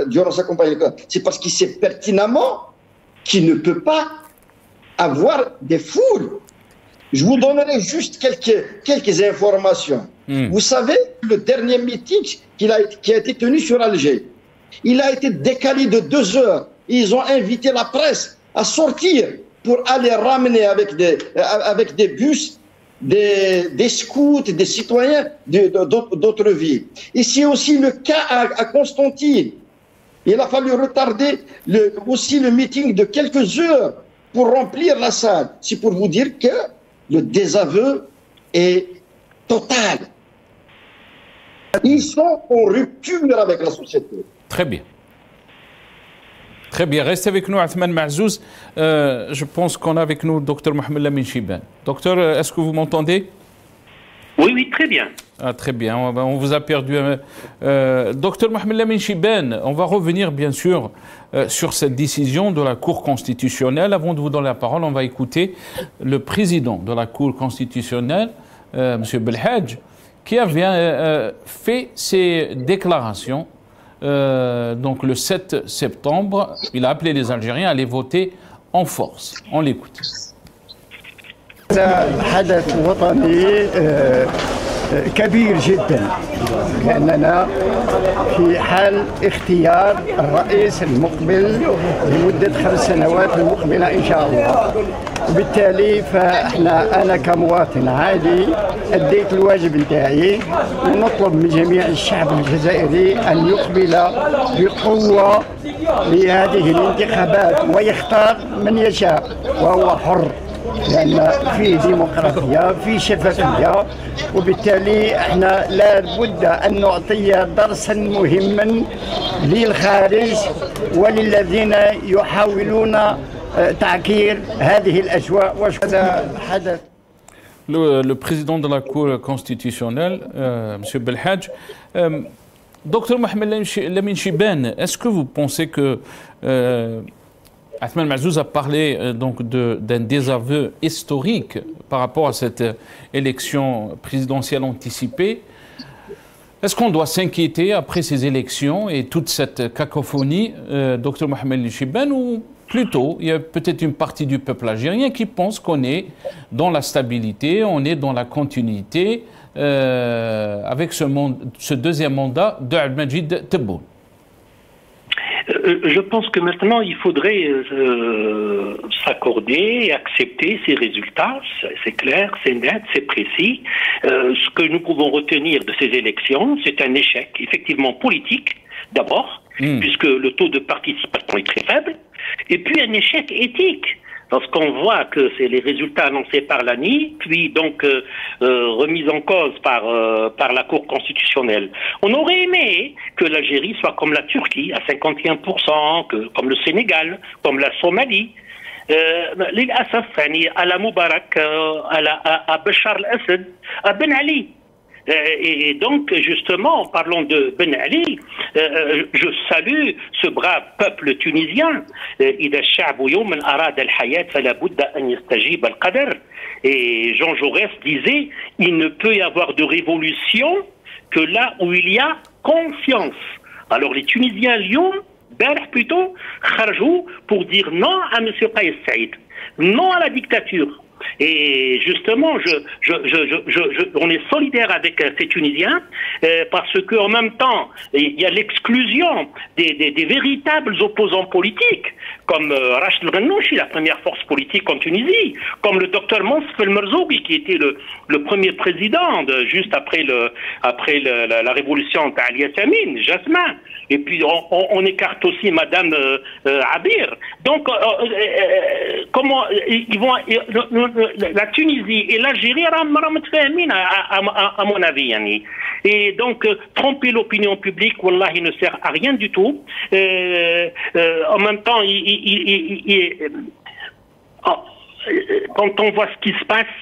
durant sa campagne électorale, c'est parce qu'il sait pertinemment qu'il ne peut pas avoir des foules. Je vous donnerai juste quelques informations. Vous savez, le dernier meeting qui a été tenu sur Alger, il a été décalé de 2 heures. Ils ont invité la presse à sortir pour aller ramener avec des bus des scouts, des citoyens d'autres villes. Ici aussi le cas à Constantine. Il a fallu retarder aussi le meeting de quelques heures pour remplir la salle. C'est pour vous dire que le désaveu est total. Ils sont en rupture avec la société. Très bien. Très bien, restez avec nous, Athmane Mahzouz. Je pense qu'on a avec nous Dr Mohamed Lamine Chibane. Docteur, est-ce que vous m'entendez? Oui, très bien. Ah, très bien, on vous a perdu. Dr Mohamed Lamine Chibane, on va revenir bien sûr sur cette décision de la Cour constitutionnelle. Avant de vous donner la parole, on va écouter le président de la Cour constitutionnelle, M. Belhadj, qui avait fait ces déclarations. Donc le 7 septembre, il a appelé les Algériens à aller voter en force. On l'écoute. حدث وطني كبير جدا لأننا في حال اختيار الرئيس المقبل لمدة 5 سنوات المقبلة إن شاء الله. وبالتالي أنا كمواطن عادي أديت الواجب نتاعي ونطلب من جميع الشعب الجزائري أن يقبل بقوة لهذه الانتخابات ويختار من يشاء وهو حر. لأن في ديمقراطية في شفافية وبالتالي احنا لابد أن نعطي درسا مهما للخارج وللذين يحاولون تعكير هذه الأجواء وهذا حدث. Le président de la Cour constitutionnelle, M. Belhadj, Dr Mohamed Lamine Chibane, est-ce que vous pensez que Athmane Mahzouz a parlé donc d'un désaveu historique par rapport à cette élection présidentielle anticipée? Est-ce qu'on doit s'inquiéter après ces élections et toute cette cacophonie, Dr Mohamed Chibane, ou plutôt il y a peut-être une partie du peuple algérien qui pense qu'on est dans la stabilité, on est dans la continuité avec ce deuxième mandat d'Abdelmajid Tebboune? Je pense que maintenant, il faudrait s'accorder et accepter ces résultats. C'est clair, c'est net, c'est précis. Ce que nous pouvons retenir de ces élections, c'est un échec, effectivement, politique, d'abord, puisque le taux de participation est très faible, et puis un échec éthique. Lorsqu'on voit que c'est les résultats annoncés par l'ANI, puis donc remis en cause par la Cour constitutionnelle. On aurait aimé que l'Algérie soit comme la Turquie, à 51%, comme le Sénégal, comme la Somalie. للأسف يعني على مبارك à Bachar al-Assad, à Ben Ali. Et donc, justement, parlons de Ben Ali, je salue ce brave peuple tunisien. Et Jean Jaurès disait, il ne peut y avoir de révolution que là où il y a confiance. Alors les Tunisiens, Lyon, plutôt, kharjou pour dire non à M. Kais Saïd, non à la dictature. Et justement, on est solidaire avec ces Tunisiens parce qu'en même temps, il y a l'exclusion des véritables opposants politiques, comme Rachid El-Ghannouchi, la première force politique en Tunisie, comme le docteur Monsef El-Merzougi, qui était le premier président juste après la révolution d'Alias Amin, Jasmin. Et puis on écarte aussi Madame Abir. Donc, comment ils vont... la Tunisie et l'Algérie, à mon avis. Et donc, tromper l'opinion publique, wallah, il ne sert à rien du tout. En même temps, quand on voit ce qui se passe,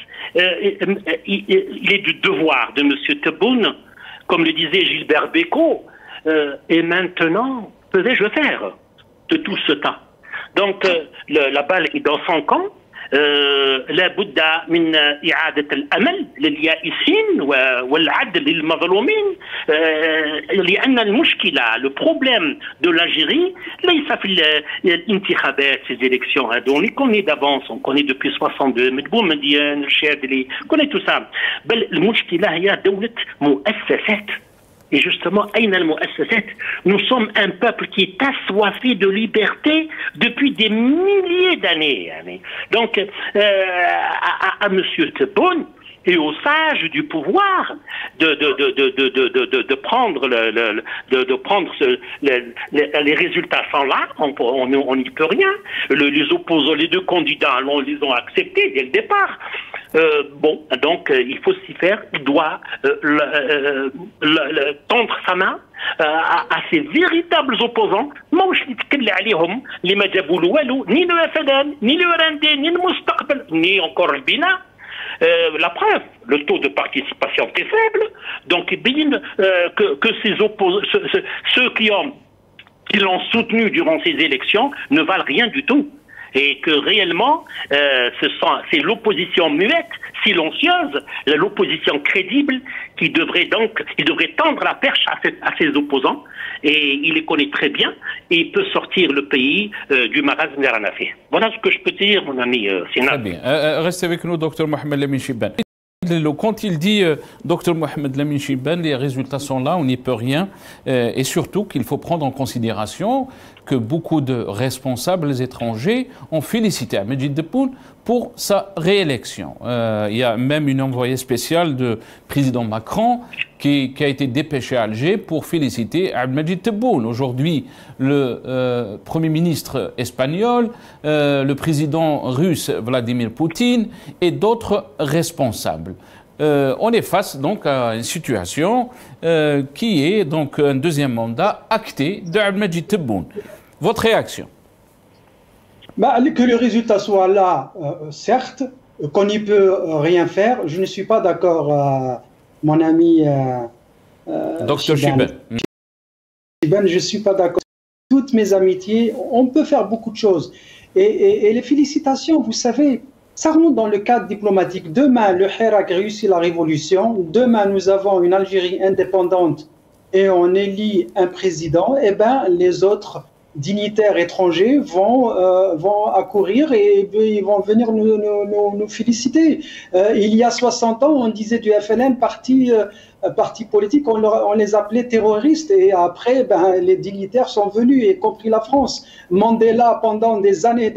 il est du devoir de M. Tebboune, comme le disait Gilbert Bécaud, et maintenant, que vais-je faire de tout ce temps? Donc, la balle est dans son camp. لا بد من إعادة الأمل لليائسين والعدل للمظلومين لأن المشكلة le problème de l'Algérie ليس في الانتخابات ces élections on les connaît d'avance on connaît depuis 62 مدبوم مديان الشاذلي on connaît tout ça بل المشكلة هي دولة مؤسسات. Et justement, nous sommes un peuple qui est assoiffé de liberté depuis des milliers d'années. Donc, à M. Tebboune et aux sages du pouvoir de prendre les résultats sont là, on n'y peut rien. Les opposants, les deux candidats, on les ont acceptés dès le départ. Bon, donc il faut s'y faire. Il doit tendre sa main à ses véritables opposants. Ni le FLN, ni le RND, ni le Mustaqbal, ni encore le Bina. La preuve, le taux de participation est faible, donc il bien que ces opposants, ceux qui l'ont soutenu durant ces élections ne valent rien du tout. Et que réellement, c'est l'opposition muette, silencieuse, l'opposition crédible qui devrait tendre la perche à ses opposants, et il les connaît très bien, et il peut sortir le pays du marasme vers un affaire. Voilà ce que je peux dire, mon ami Sénat. Très bien. Restez avec nous, Dr Mohamed Lamine Chibane. Quand il dit, Dr Mohamed Lamine Chibane, les résultats sont là, on n'y peut rien, et surtout qu'il faut prendre en considération que beaucoup de responsables étrangers ont félicité Majid Tebboune pour sa réélection. Il y a même une envoyée spéciale du président Macron qui a été dépêchée à Alger pour féliciter Majid Tebboune. Aujourd'hui, le Premier ministre espagnol, le président russe Vladimir Poutine et d'autres responsables. On est face donc à une situation qui est donc un deuxième mandat acté de Majid Tebboune. Votre réaction? Que le résultat soit là, certes, qu'on n'y peut rien faire. Je ne suis pas d'accord, mon ami Dr Chibane. Je ne suis pas d'accord. Toutes mes amitiés, on peut faire beaucoup de choses. Et les félicitations, vous savez, ça rentre dans le cadre diplomatique. Demain, le Hirak réussit la révolution. Demain, nous avons une Algérie indépendante et on élit un président. Eh bien, les autres dignitaires étrangers vont accourir et ils vont venir nous féliciter. Il y a 60 ans, on disait du FLN parti partis politiques, on les appelait terroristes, et après, ben, les dignitaires sont venus, y compris la France. Mandela, pendant des années,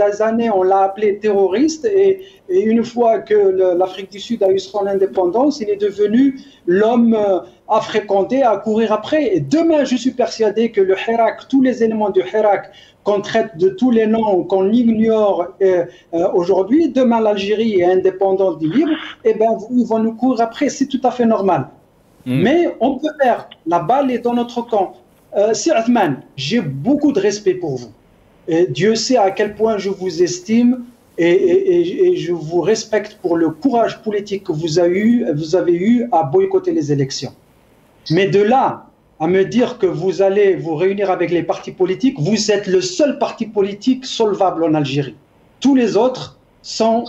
on l'a appelé terroriste, et une fois que l'Afrique du Sud a eu son indépendance, il est devenu l'homme à fréquenter, à courir après. Et demain, je suis persuadé que le Hirak, tous les éléments du Hirak, qu'on traite de tous les noms, qu'on ignore aujourd'hui, demain l'Algérie est indépendante et libre, et ben ils vont nous courir après, c'est tout à fait normal. Mais on peut faire, la balle est dans notre camp. Sir Othman, j'ai beaucoup de respect pour vous. Et Dieu sait à quel point je vous estime et je vous respecte pour le courage politique que vous avez eu à boycotter les élections. Mais de là à me dire que vous allez vous réunir avec les partis politiques, vous êtes le seul parti politique solvable en Algérie. Tous les autres sont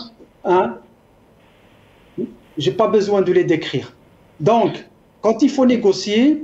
j'ai pas besoin de les décrire. Donc, quand il faut négocier,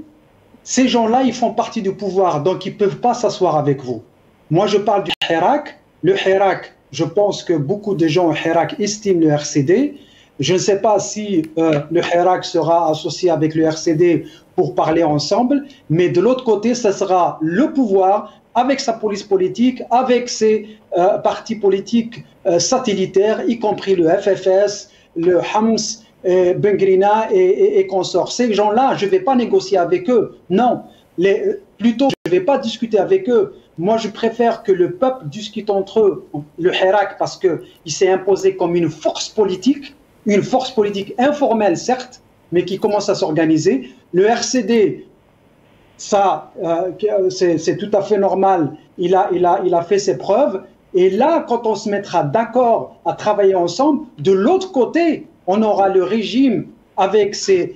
ces gens-là, ils font partie du pouvoir, donc ils ne peuvent pas s'asseoir avec vous. Moi, je parle du Hirak. Le Hirak, je pense que beaucoup de gens au Hirak estiment le RCD. Je ne sais pas si le Hirak sera associé avec le RCD pour parler ensemble, mais de l'autre côté, ce sera le pouvoir avec sa police politique, avec ses partis politiques satellitaires, y compris le FFS, le Hams, Bengrina et consorts. Ces gens-là, je ne vais pas négocier avec eux. Non, plutôt, je ne vais pas discuter avec eux. Moi, je préfère que le peuple discute entre eux. Le Hirak, parce qu'il s'est imposé comme une force politique informelle, certes, mais qui commence à s'organiser. Le RCD, ça, c'est tout à fait normal. Il a fait ses preuves. Et là, quand on se mettra d'accord à travailler ensemble, de l'autre côté, on aura le régime avec ses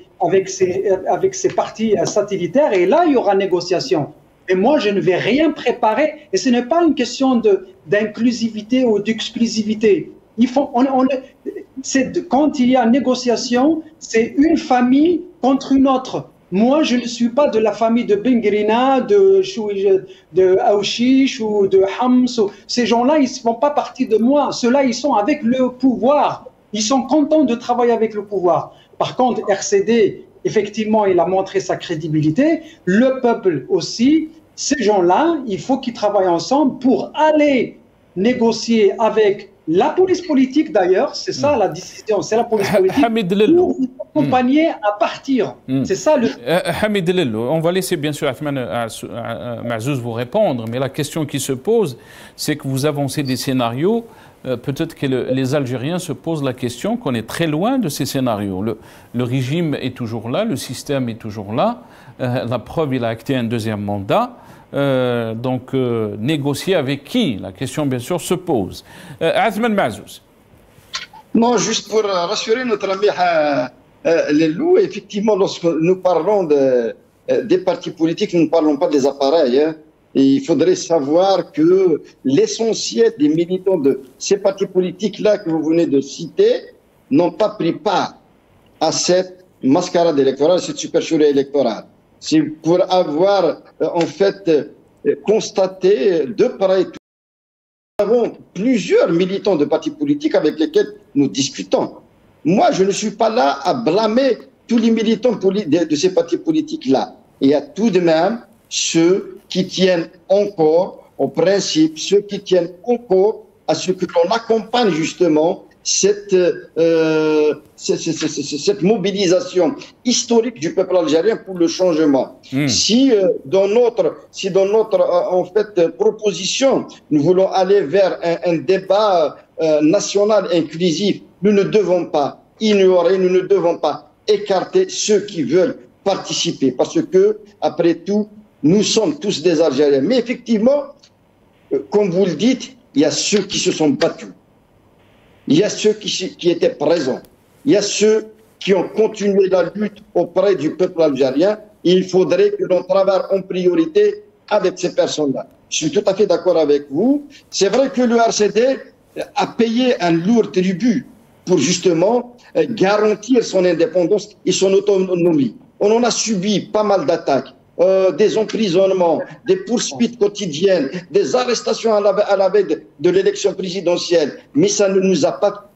partis satellitaires, et là, il y aura négociation. Et moi, je ne vais rien préparer. Et ce n'est pas une question d'inclusivité ou d'exclusivité. Quand il y a négociation, c'est une famille contre une autre. Moi, je ne suis pas de la famille de Bengrina, de Aouchiche ou de Hams. Ces gens-là, ils ne font pas partie de moi. Ceux-là, ils sont avec le pouvoir. Ils sont contents de travailler avec le pouvoir. Par contre, RCD, effectivement, il a montré sa crédibilité. Le peuple aussi. Ces gens-là, il faut qu'ils travaillent ensemble pour aller négocier avec la police politique, d'ailleurs. C'est ça la décision, c'est la police politique pour vous accompagner à partir. C'est ça le... Hamid Lello, on va laisser bien sûr Othman Mazouz vous répondre, mais la question qui se pose, c'est que vous avancez des scénarios. Peut-être que les Algériens se posent la question qu'on est très loin de ces scénarios. Le régime est toujours là, le système est toujours là. La preuve, il a acté un deuxième mandat. Donc, négocier avec qui? La question, bien sûr, se pose. Othman Mazouz. Non, juste pour rassurer notre ami Lello, effectivement, lorsque nous parlons des partis politiques, nous ne parlons pas des appareils. Hein. Et il faudrait savoir que l'essentiel des militants de ces partis politiques-là que vous venez de citer n'ont pas pris part à cette mascarade électorale, cette supercherie électorale. C'est pour avoir en fait constaté de près. Nous avons plusieurs militants de partis politiques avec lesquels nous discutons. Moi, je ne suis pas là à blâmer tous les militants de ces partis politiques-là. Il y a tout de même ceux qui tiennent encore au principe, ceux qui tiennent encore à ce que l'on accompagne justement cette mobilisation historique du peuple algérien pour le changement. Si dans notre en fait proposition, nous voulons aller vers un débat national inclusif, nous ne devons pas ignorer, nous ne devons pas écarter ceux qui veulent participer, parce que après tout, nous sommes tous des Algériens. Mais effectivement, comme vous le dites, il y a ceux qui se sont battus. Il y a ceux qui étaient présents. Il y a ceux qui ont continué la lutte auprès du peuple algérien. Il faudrait que l'on travaille en priorité avec ces personnes-là. Je suis tout à fait d'accord avec vous. C'est vrai que le RCD a payé un lourd tribut pour justement garantir son indépendance et son autonomie. On en a subi pas mal d'attaques. Des emprisonnements, des poursuites quotidiennes, des arrestations à la veille de l'élection présidentielle. Mais ça ne nous a pas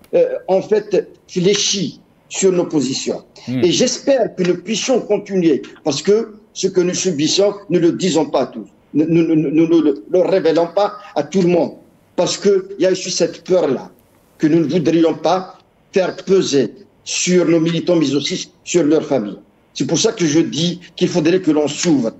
en fait fléchi sur nos positions. Et j'espère que nous puissions continuer, parce que ce que nous subissons, nous ne le disons pas à tous. Nous ne le révélons pas à tout le monde. Parce qu'il y a aussi cette peur-là, que nous ne voudrions pas faire peser sur nos militants, mais aussi sur leurs familles. C'est pour ça que je dis qu'il faudrait que l'on s'ouvre.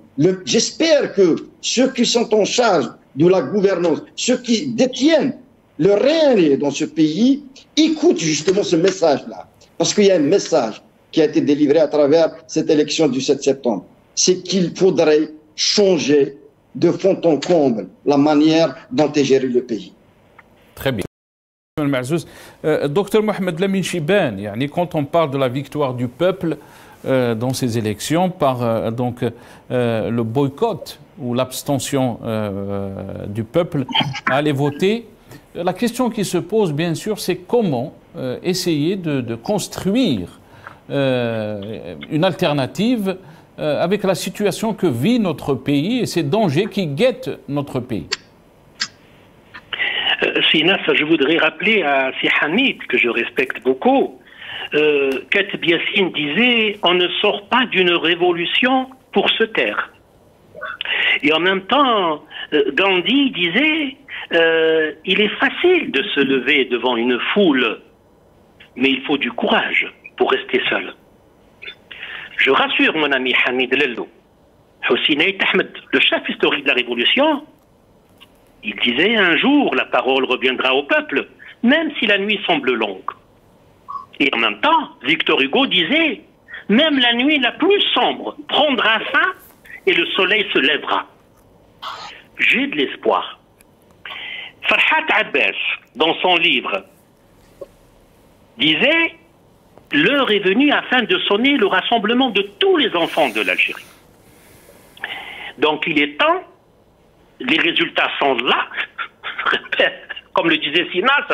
J'espère que ceux qui sont en charge de la gouvernance, ceux qui détiennent le réel dans ce pays, écoutent justement ce message-là. Parce qu'il y a un message qui a été délivré à travers cette élection du 7 septembre. C'est qu'il faudrait changer de fond en comble la manière dont est géré le pays. Très bien. Docteur Mohamed Lamine Chibane, quand on parle de la victoire du peuple dans ces élections par le boycott ou l'abstention du peuple à aller voter, la question qui se pose bien sûr, c'est comment essayer de construire une alternative avec la situation que vit notre pays et ces dangers qui guettent notre pays. Sinas, je voudrais rappeler à Si Hamid, que je respecte beaucoup, Katib Yassine disait « On ne sort pas d'une révolution pour se taire ». Et en même temps, Gandhi disait « Il est facile de se lever devant une foule, mais il faut du courage pour rester seul ». Je rassure mon ami Hamid Lello, Hossein Ahmed, le chef historique de la Révolution, il disait un jour la parole reviendra au peuple, même si la nuit semble longue. Et en même temps, Victor Hugo disait même la nuit la plus sombre prendra fin et le soleil se lèvera. J'ai de l'espoir. Farhat Abbas, dans son livre, disait l'heure est venue afin de sonner le rassemblement de tous les enfants de l'Algérie. Donc il est temps, les résultats sont là, comme le disait Sinas,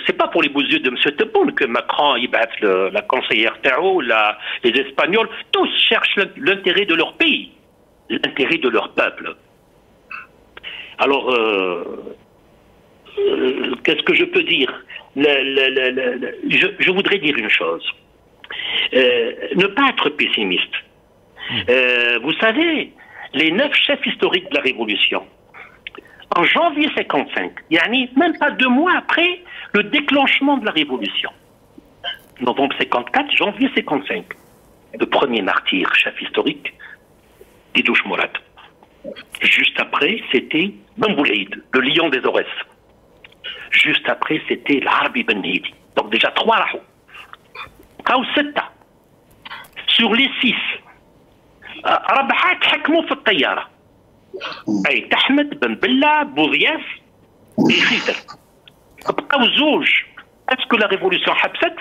c'est pas pour les beaux yeux de M. Tebboune que Macron il bat la conseillère Tao, les Espagnols, tous cherchent l'intérêt de leur pays, l'intérêt de leur peuple. Alors, qu'est-ce que je peux dire? Je voudrais dire une chose. Ne pas être pessimiste. Vous savez, les 9 chefs historiques de la Révolution, en janvier 55, même pas 2 mois après le déclenchement de la Révolution, novembre 54, janvier 55, le premier martyr, chef historique, Didouche Mourad. Juste après, c'était Ben Boulaïd, le lion des Aurès. Juste après, c'était l'Arabi Ben Hidi. Donc déjà 3 rahou. Kaou 7. Sur les 6, Rabahat Hakmou fi Tayyara. Ay Ahmed, Ben Bella, Bouzias et Khidr. Kaou Zouj. Est-ce que la révolution habsat?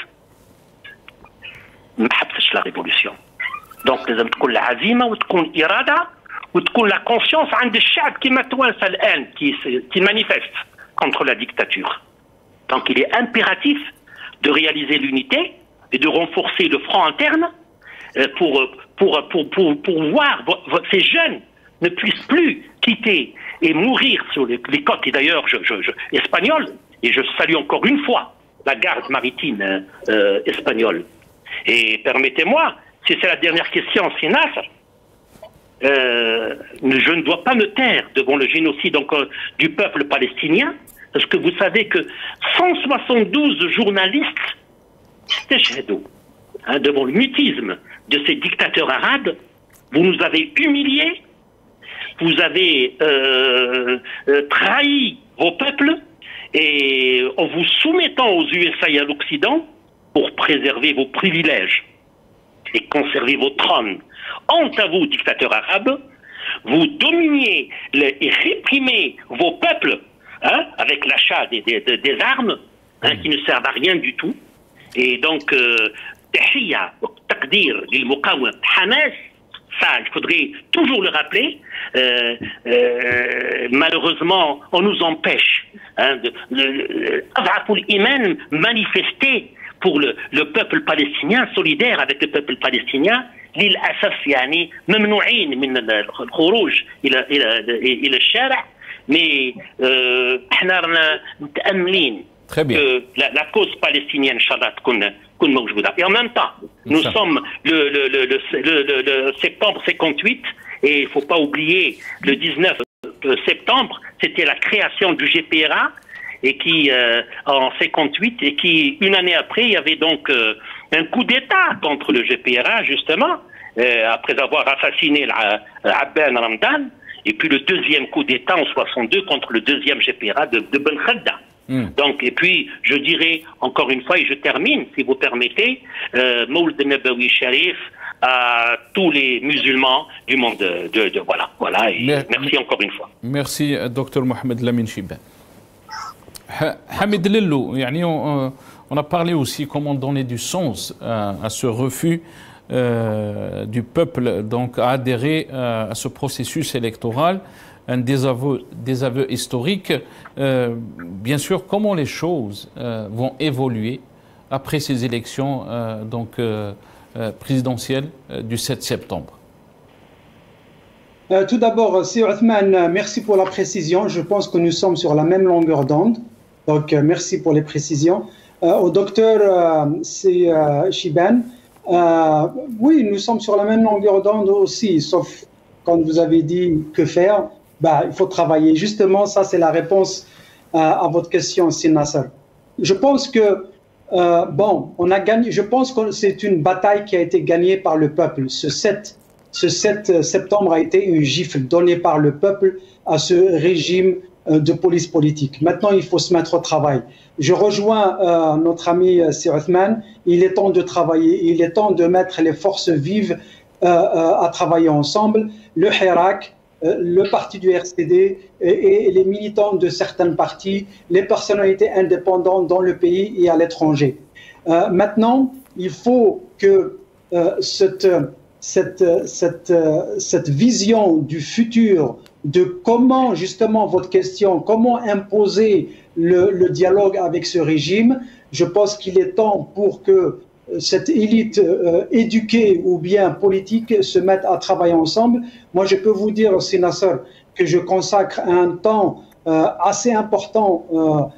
ما حبسش la révolution. Donc لازم تكون العزيمة وتكون إرادة وتكون la conscience عند الشعب كما توانسة الآن qui manifeste contre la dictature. Donc il est impératif de réaliser l'unité et de renforcer le front interne pour voir ces jeunes ne puissent plus quitter et mourir sur les côtes, et d'ailleurs espagnoles, et je salue encore une fois la garde maritime espagnole. Et permettez-moi, si c'est la dernière question, Sinas, je ne dois pas me taire devant le génocide du peuple palestinien, parce que vous savez que 172 journalistes devant le mutisme de ces dictateurs arabes, vous nous avez humiliés, vous avez trahi vos peuples, et en vous soumettant aux USA et à l'Occident pour préserver vos privilèges et conserver vos trônes. Honte à vous, dictateurs arabes, vous dominiez et réprimez vos peuples avec l'achat des armes qui ne servent à rien du tout. Et donc, Tahiyya, Taqdir, Lil Muqawwam, Hamas, ça, il faudrait toujours le rappeler. Malheureusement, on nous empêche de manifester pour le peuple palestinien, solidaire avec le peuple palestinien. للأسف يعني ممنوعين من الخروج إلى الشارع. mais احنا رانا متأملين que la cause palestinienne, Inch'Allah, et en même temps, nous sommes le septembre 58, et il ne faut pas oublier, le 19 septembre, c'était la création du GPRA, et qui, en 58, et qui, une année après, il y avait donc un coup d'État contre le GPRA, justement, après avoir assassiné Abben Ramdan, et puis le deuxième coup d'État en 62 contre le deuxième GPRA de Ben Khalda. Donc, et puis, je dirais, encore une fois, et je termine, si vous permettez, Maoulid Nabawi Sharif à tous les musulmans du monde. Voilà, et merci encore une fois. Merci, Dr Mohamed Lamine Chibane. Hamid Lellou, on a parlé aussi comment donner du sens à ce refus du peuple donc, à adhérer à ce processus électoral, un désaveu historique. Bien sûr, comment les choses vont évoluer après ces élections présidentielles du 7 septembre. Tout d'abord, c'est Othman, merci pour la précision. Je pense que nous sommes sur la même longueur d'onde. Donc, merci pour les précisions. Au docteur Chibane, oui, nous sommes sur la même longueur d'onde aussi, sauf quand vous avez dit que faire, il faut travailler. Justement, ça, c'est la réponse à votre question, Nasser. Je pense que, on a gagné, je pense que c'est une bataille qui a été gagnée par le peuple. Ce 7 septembre a été une gifle donnée par le peuple à ce régime de police politique. Maintenant, il faut se mettre au travail. Je rejoins notre ami Othman. Il est temps de travailler. Il est temps de mettre les forces vives à travailler ensemble. Le Hirak, le parti du RCD et les militants de certains partis, les personnalités indépendantes dans le pays et à l'étranger. Maintenant, il faut que cette vision du futur, de comment, justement, votre question, comment imposer le dialogue avec ce régime, je pense qu'il est temps pour que cette élite éduquée ou bien politique se mette à travailler ensemble. Moi, je peux vous dire aussi, Nasser, que je consacre un temps assez important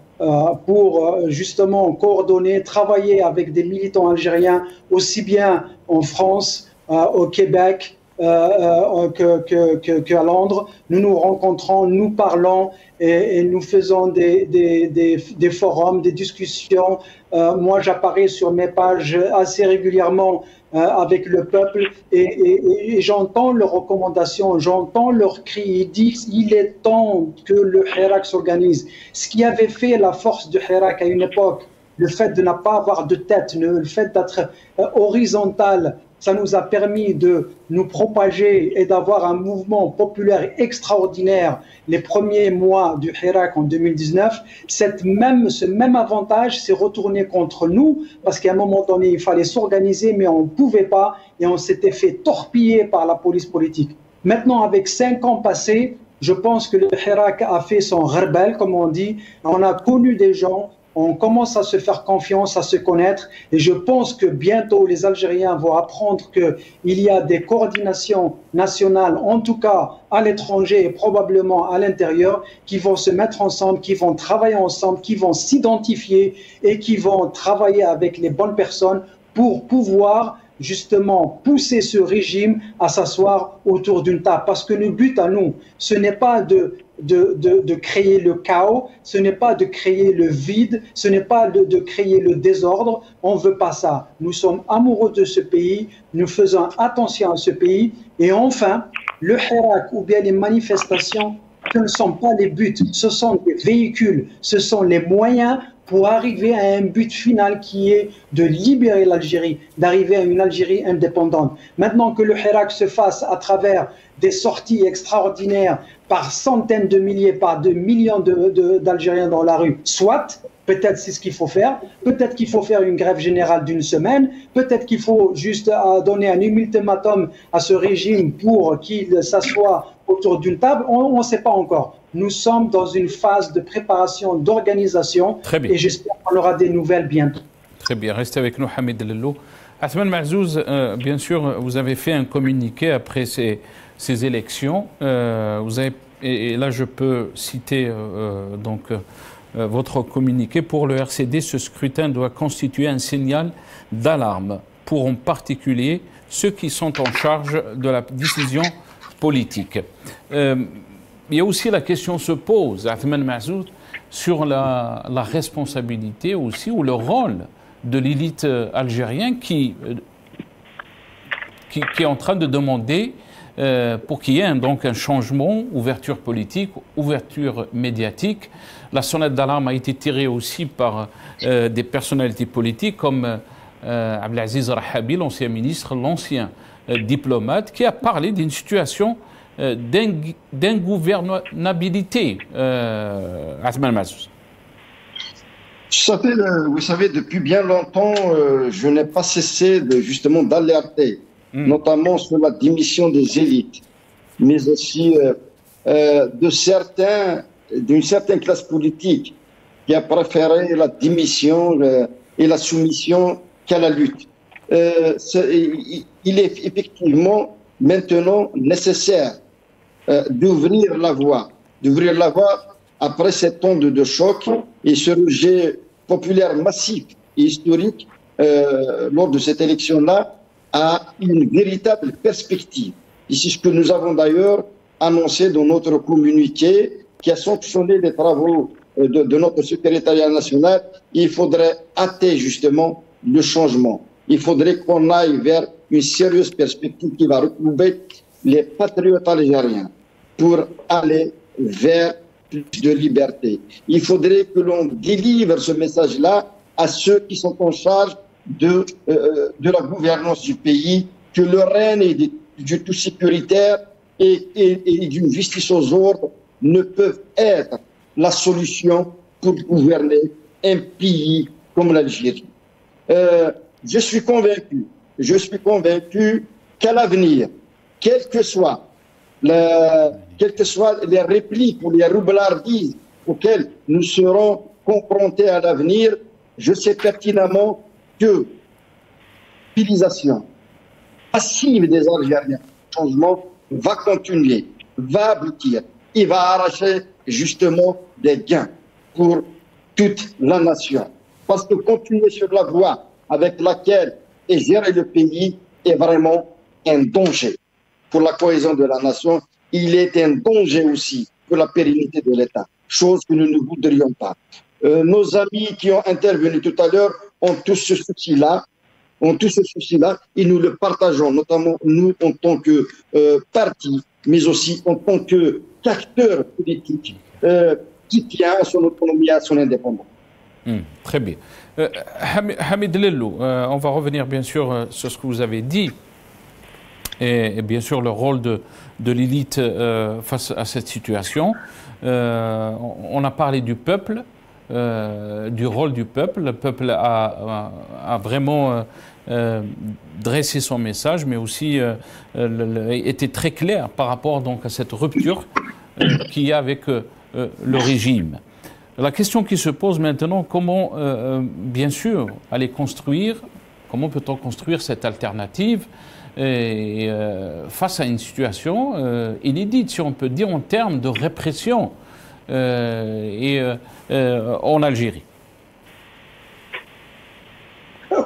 pour justement coordonner, travailler avec des militants algériens, aussi bien en France, au Québec, qu'à Londres. Nous nous rencontrons, nous parlons et nous faisons des forums, des discussions. Moi, j'apparais sur mes pages assez régulièrement avec le peuple et j'entends leurs recommandations, j'entends leurs cris. Ils disent il est temps que le Hirak s'organise. Ce qui avait fait la force du Hirak à une époque, le fait de ne pas avoir de tête, le fait d'être horizontal, ça nous a permis de nous propager et d'avoir un mouvement populaire extraordinaire les premiers mois du Hirak en 2019. Ce même avantage s'est retourné contre nous parce qu'à un moment donné, il fallait s'organiser, mais on ne pouvait pas et on s'était fait torpiller par la police politique. Maintenant, avec 5 ans passés, je pense que le Hirak a fait son rebelle, comme on dit. On a connu des gens. On commence à se faire confiance, à se connaître et je pense que bientôt les Algériens vont apprendre qu'il y a des coordinations nationales, en tout cas à l'étranger et probablement à l'intérieur, qui vont se mettre ensemble, qui vont travailler ensemble, qui vont s'identifier et qui vont travailler avec les bonnes personnes pour pouvoir justement pousser ce régime à s'asseoir autour d'une table. Parce que le but à nous, ce n'est pas de créer le chaos, ce n'est pas de créer le vide, ce n'est pas de créer le désordre. On ne veut pas ça. Nous sommes amoureux de ce pays, nous faisons attention à ce pays. Et enfin, le Hirak ou bien les manifestations, ce ne sont pas les buts, ce sont des véhicules, ce sont les moyens pour arriver à un but final qui est de libérer l'Algérie, d'arriver à une Algérie indépendante. Maintenant que le Hirak se fasse à travers des sorties extraordinaires par centaines de milliers, par de millions d'Algériens dans la rue, soit, peut-être c'est ce qu'il faut faire, peut-être qu'il faut faire une grève générale d'1 semaine, peut-être qu'il faut juste donner un ultimatum à ce régime pour qu'il s'assoie autour d'une table, on ne sait pas encore. Nous sommes dans une phase de préparation, d'organisation et j'espère qu'on aura des nouvelles bientôt. Très bien, restez avec nous Hamid Lellou. Othman Mahzouz, bien sûr, vous avez fait un communiqué après ces élections. Et là, je peux citer votre communiqué, pour le RCD, ce scrutin doit constituer un signal d'alarme pour en particulier ceux qui sont en charge de la décision politique. Il y a aussi la question se pose, Athman Mazoud, sur la responsabilité aussi ou le rôle de l'élite algérienne qui est en train de demander pour qu'il y ait donc un changement, ouverture politique, ouverture médiatique. La sonnette d'alarme a été tirée aussi par des personnalités politiques comme Abdelaziz Rahabi, l'ancien ministre, l'ancien diplomate, qui a parlé d'une situation d'ingouvernabilité. Athman Mazouz. Vous savez, depuis bien longtemps, je n'ai pas cessé justement d'alerter, notamment sur la démission des élites, mais aussi d'une certaine classe politique qui a préféré la démission et la soumission qu'à la lutte. Il est effectivement maintenant nécessaire d'ouvrir la voie après cette onde de choc et ce rejet populaire massif et historique lors de cette élection-là a une véritable perspective. Et c'est ce que nous avons d'ailleurs annoncé dans notre communiqué qui a sanctionné les travaux de notre secrétariat national. Il faudrait hâter justement le changement. Il faudrait qu'on aille vers une sérieuse perspective qui va retrouver les patriotes algériens pour aller vers plus de liberté. Il faudrait que l'on délivre ce message-là à ceux qui sont en charge de la gouvernance du pays, que le règne du tout sécuritaire et d'une justice aux ordres ne peuvent être la solution pour gouverner un pays comme l'Algérie. Je suis convaincu qu'à l'avenir, quelles que soient les répliques ou les roublardises auxquelles nous serons confrontés à l'avenir, je sais pertinemment que l'utilisation passive des Algériens, le changement va continuer, va aboutir, il va arracher justement des gains pour toute la nation. Parce que continuer sur la voie avec laquelle est géré le pays est vraiment un danger pour la cohésion de la nation. Il est un danger aussi pour la pérennité de l'État, chose que nous ne voudrions pas. Nos amis qui ont intervenu tout à l'heure ont tous ce souci-là, et nous le partageons, notamment nous en tant que parti, mais aussi en tant qu'acteur politique qui tient à son autonomie et à son indépendance. Très bien. Hamid Lellou, on va revenir bien sûr sur ce que vous avez dit et bien sûr le rôle de l'élite face à cette situation. On a parlé du peuple, du rôle du peuple. Le peuple a vraiment dressé son message, mais aussi été très clair par rapport donc à cette rupture qu'il y a avec le régime. La question qui se pose maintenant, comment, bien sûr, aller construire, comment peut-on construire cette alternative face à une situation inédite, si on peut dire, en termes de répression en Algérie?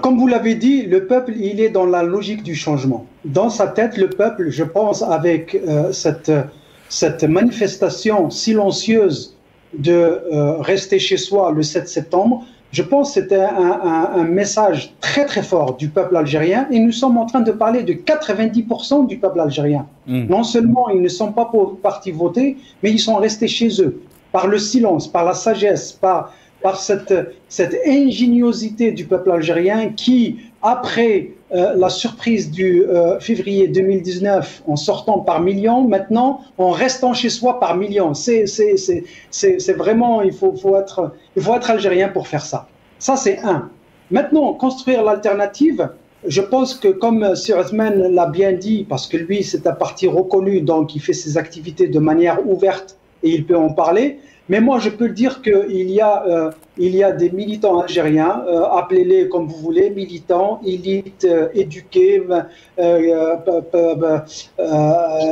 Comme vous l'avez dit, le peuple, il est dans la logique du changement. Dans sa tête, le peuple, je pense, avec cette manifestation silencieuse de rester chez soi le 7 septembre, je pense que c'était un message très très fort du peuple algérien, et nous sommes en train de parler de 90% du peuple algérien. Non seulement ils ne sont pas partis voter, mais ils sont restés chez eux, par le silence, par la sagesse, par cette ingéniosité du peuple algérien qui, après la surprise du février 2019, en sortant par millions, maintenant, en restant chez soi par millions. C'est vraiment, il faut être algérien pour faire ça. Ça, c'est un. Maintenant, construire l'alternative, je pense que comme Sir Othman l'a bien dit, parce que lui, c'est un parti reconnu, donc il fait ses activités de manière ouverte et il peut en parler. Mais moi, je peux dire qu'il y a il y a des militants algériens, appelez-les comme vous voulez, militants, élites, éduqués,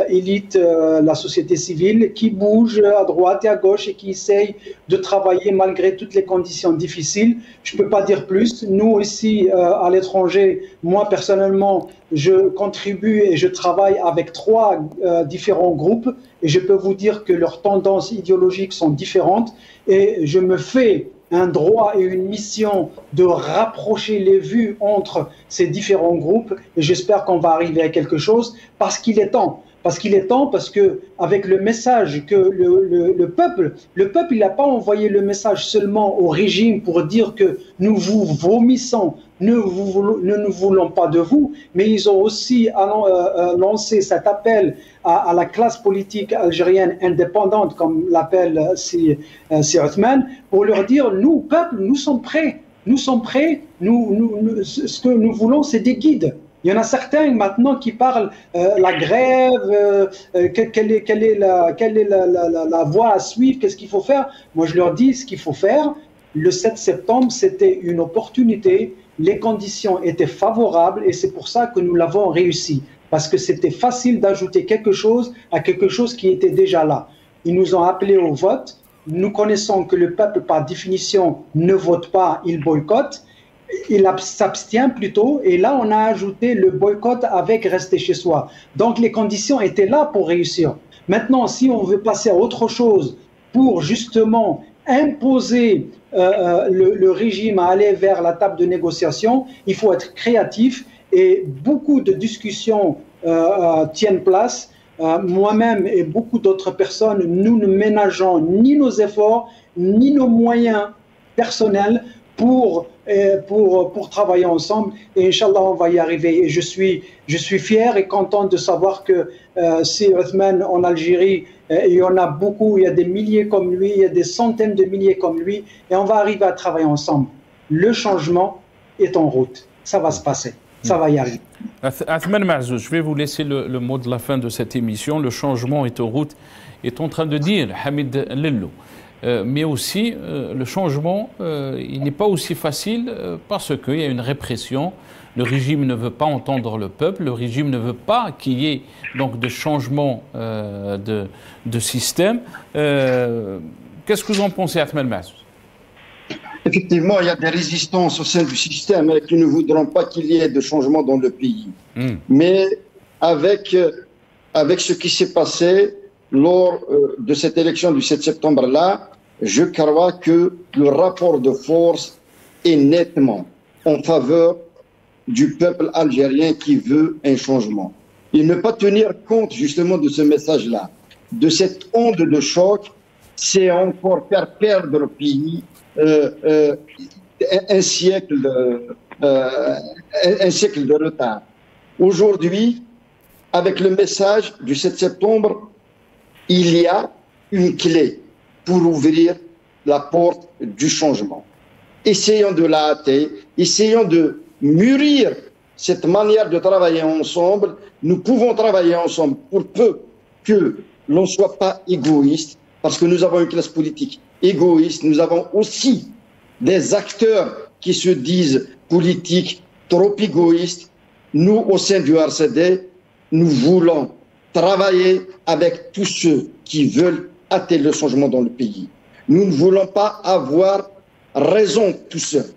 élite, la société civile, qui bougent à droite et à gauche et qui essayent de travailler malgré toutes les conditions difficiles. Je ne peux pas dire plus. Nous, ici, à l'étranger, moi, personnellement, je contribue et je travaille avec 3 différents groupes et je peux vous dire que leurs tendances idéologiques sont différentes et je me fais un droit et une mission de rapprocher les vues entre ces différents groupes et j'espère qu'on va arriver à quelque chose parce qu'il est temps. Parce qu'il est temps, parce que avec le message que le peuple, il n'a pas envoyé le message seulement au régime pour dire que nous vous vomissons, ne nous voulons pas de vous, mais ils ont aussi lancé cet appel à la classe politique algérienne indépendante, comme l'appelle si Othman, pour leur dire, nous, peuple, nous sommes prêts, ce que nous voulons, c'est des guides. Il y en a certains maintenant qui parlent la grève, quelle est la voie à suivre, qu'est-ce qu'il faut faire. Moi, je leur dis ce qu'il faut faire. Le 7 septembre, c'était une opportunité. Les conditions étaient favorables et c'est pour ça que nous l'avons réussi. Parce que c'était facile d'ajouter quelque chose à quelque chose qui était déjà là. Ils nous ont appelés au vote. Nous connaissons que le peuple, par définition, ne vote pas, il boycotte. Il s'abstient plutôt, et là on a ajouté le boycott avec rester chez soi. Donc les conditions étaient là pour réussir. Maintenant, si on veut passer à autre chose pour justement imposer le régime à aller vers la table de négociation, il faut être créatif et beaucoup de discussions tiennent place. Moi-même et beaucoup d'autres personnes, nous ne ménageons ni nos efforts, ni nos moyens personnels pour travailler ensemble et Inch'Allah on va y arriver et je suis fier et content de savoir que si Othman en Algérie il y en a beaucoup, il y a des milliers comme lui, il y a des centaines de milliers comme lui et on va arriver à travailler ensemble. Le changement est en route, ça va se passer, ça va y arriver. Athman Mahzouz, je vais vous laisser le mot de la fin de cette émission. Le changement est en route, est en train de dire Hamid Lello. Mais aussi, le changement, il n'est pas aussi facile parce qu'il y a une répression. Le régime ne veut pas entendre le peuple, le régime ne veut pas qu'il y ait donc de changement de système. Qu'est-ce que vous en pensez, Athman Mahzouz? Effectivement, il y a des résistances au sein du système qui ne voudront pas qu'il y ait de changement dans le pays. Mais avec ce qui s'est passé lors de cette élection du 7 septembre-là, je crois que le rapport de force est nettement en faveur du peuple algérien qui veut un changement. Et ne pas tenir compte justement de ce message-là, de cette onde de choc, c'est encore faire perdre au pays un siècle de retard. Aujourd'hui, avec le message du 7 septembre, il y a une clé pour ouvrir la porte du changement. Essayons de la hâter, essayons de mûrir cette manière de travailler ensemble. Nous pouvons travailler ensemble pour peu que l'on ne soit pas égoïste, parce que nous avons une classe politique égoïste, nous avons aussi des acteurs qui se disent politiques trop égoïstes. Nous, au sein du RCD, nous voulons travailler avec tous ceux qui veulent hâter le changement dans le pays. Nous ne voulons pas avoir raison tout seuls.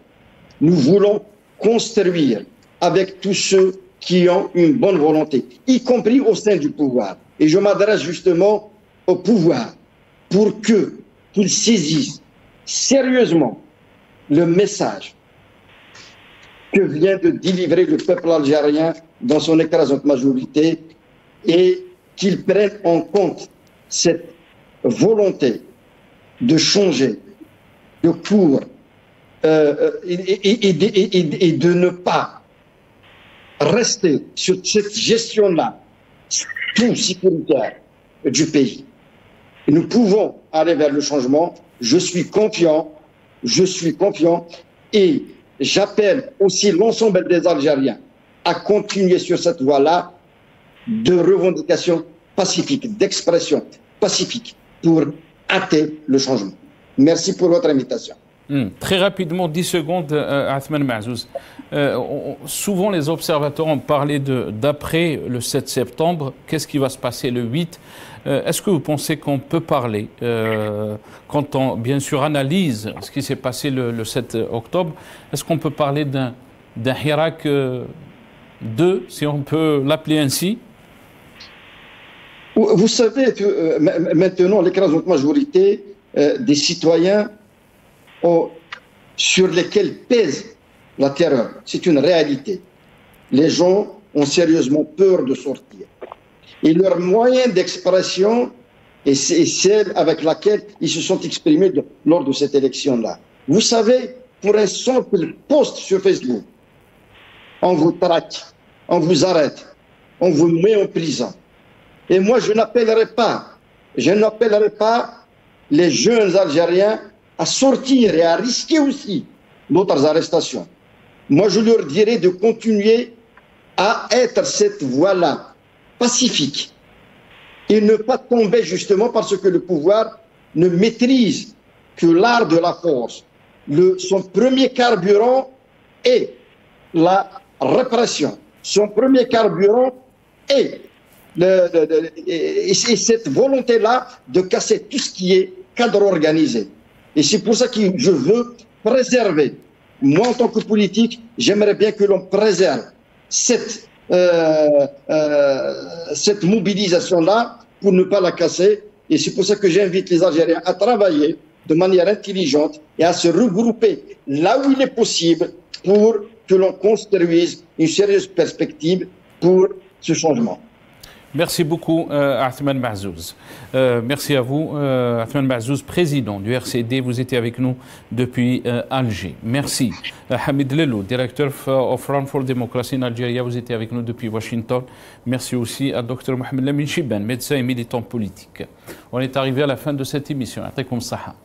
Nous voulons construire avec tous ceux qui ont une bonne volonté, y compris au sein du pouvoir. Et je m'adresse justement au pouvoir pour qu'ils saisissent sérieusement le message que vient de délivrer le peuple algérien dans son écrasante majorité et qu'ils prennent en compte cette volonté de changer de cours et de ne pas rester sur cette gestion-là tout sécuritaire du pays. Et nous pouvons aller vers le changement. Je suis confiant et j'appelle aussi l'ensemble des Algériens à continuer sur cette voie-là de revendication pacifique, d'expression pacifique pour hâter le changement. Merci pour votre invitation. Très rapidement, 10 secondes, Athman Mazouz. Souvent, les observateurs ont parlé d'après le 7 septembre. Qu'est-ce qui va se passer le 8 ? Est-ce que vous pensez qu'on peut parler, quand on, bien sûr, analyse ce qui s'est passé le 7 octobre, est-ce qu'on peut parler d'un Hirak 2, si on peut l'appeler ainsi ? Vous savez que maintenant, l'écrasante majorité des citoyens sur lesquels pèse la terreur, c'est une réalité. Les gens ont sérieusement peur de sortir. Et leur moyen d'expression est celle avec laquelle ils se sont exprimés lors de cette élection-là. Vous savez, pour un simple post sur Facebook, on vous traque, on vous arrête, on vous met en prison. Et moi, je n'appellerai pas les jeunes Algériens à sortir et à risquer aussi d'autres arrestations. Moi, je leur dirais de continuer à être cette voie-là, pacifique, et ne pas tomber justement parce que le pouvoir ne maîtrise que l'art de la force. Son premier carburant est la répression. Son premier carburant est cette volonté-là de casser tout ce qui est cadre organisé. Et c'est pour ça que je veux préserver. Moi, en tant que politique, j'aimerais bien que l'on préserve cette mobilisation-là pour ne pas la casser. Et c'est pour ça que j'invite les Algériens à travailler de manière intelligente et à se regrouper là où il est possible pour que l'on construise une sérieuse perspective pour ce changement. Merci beaucoup, Athman Mazouz. Merci à vous, Athman Mazouz, président du RCD. Vous étiez avec nous depuis Alger. Merci. Hamid Lelou, directeur of Run for Democracy in Algeria. Vous étiez avec nous depuis Washington. Merci aussi à Dr Mohamed Lamine Chiban, médecin et militant politique. On est arrivé à la fin de cette émission. Yatikoum saha.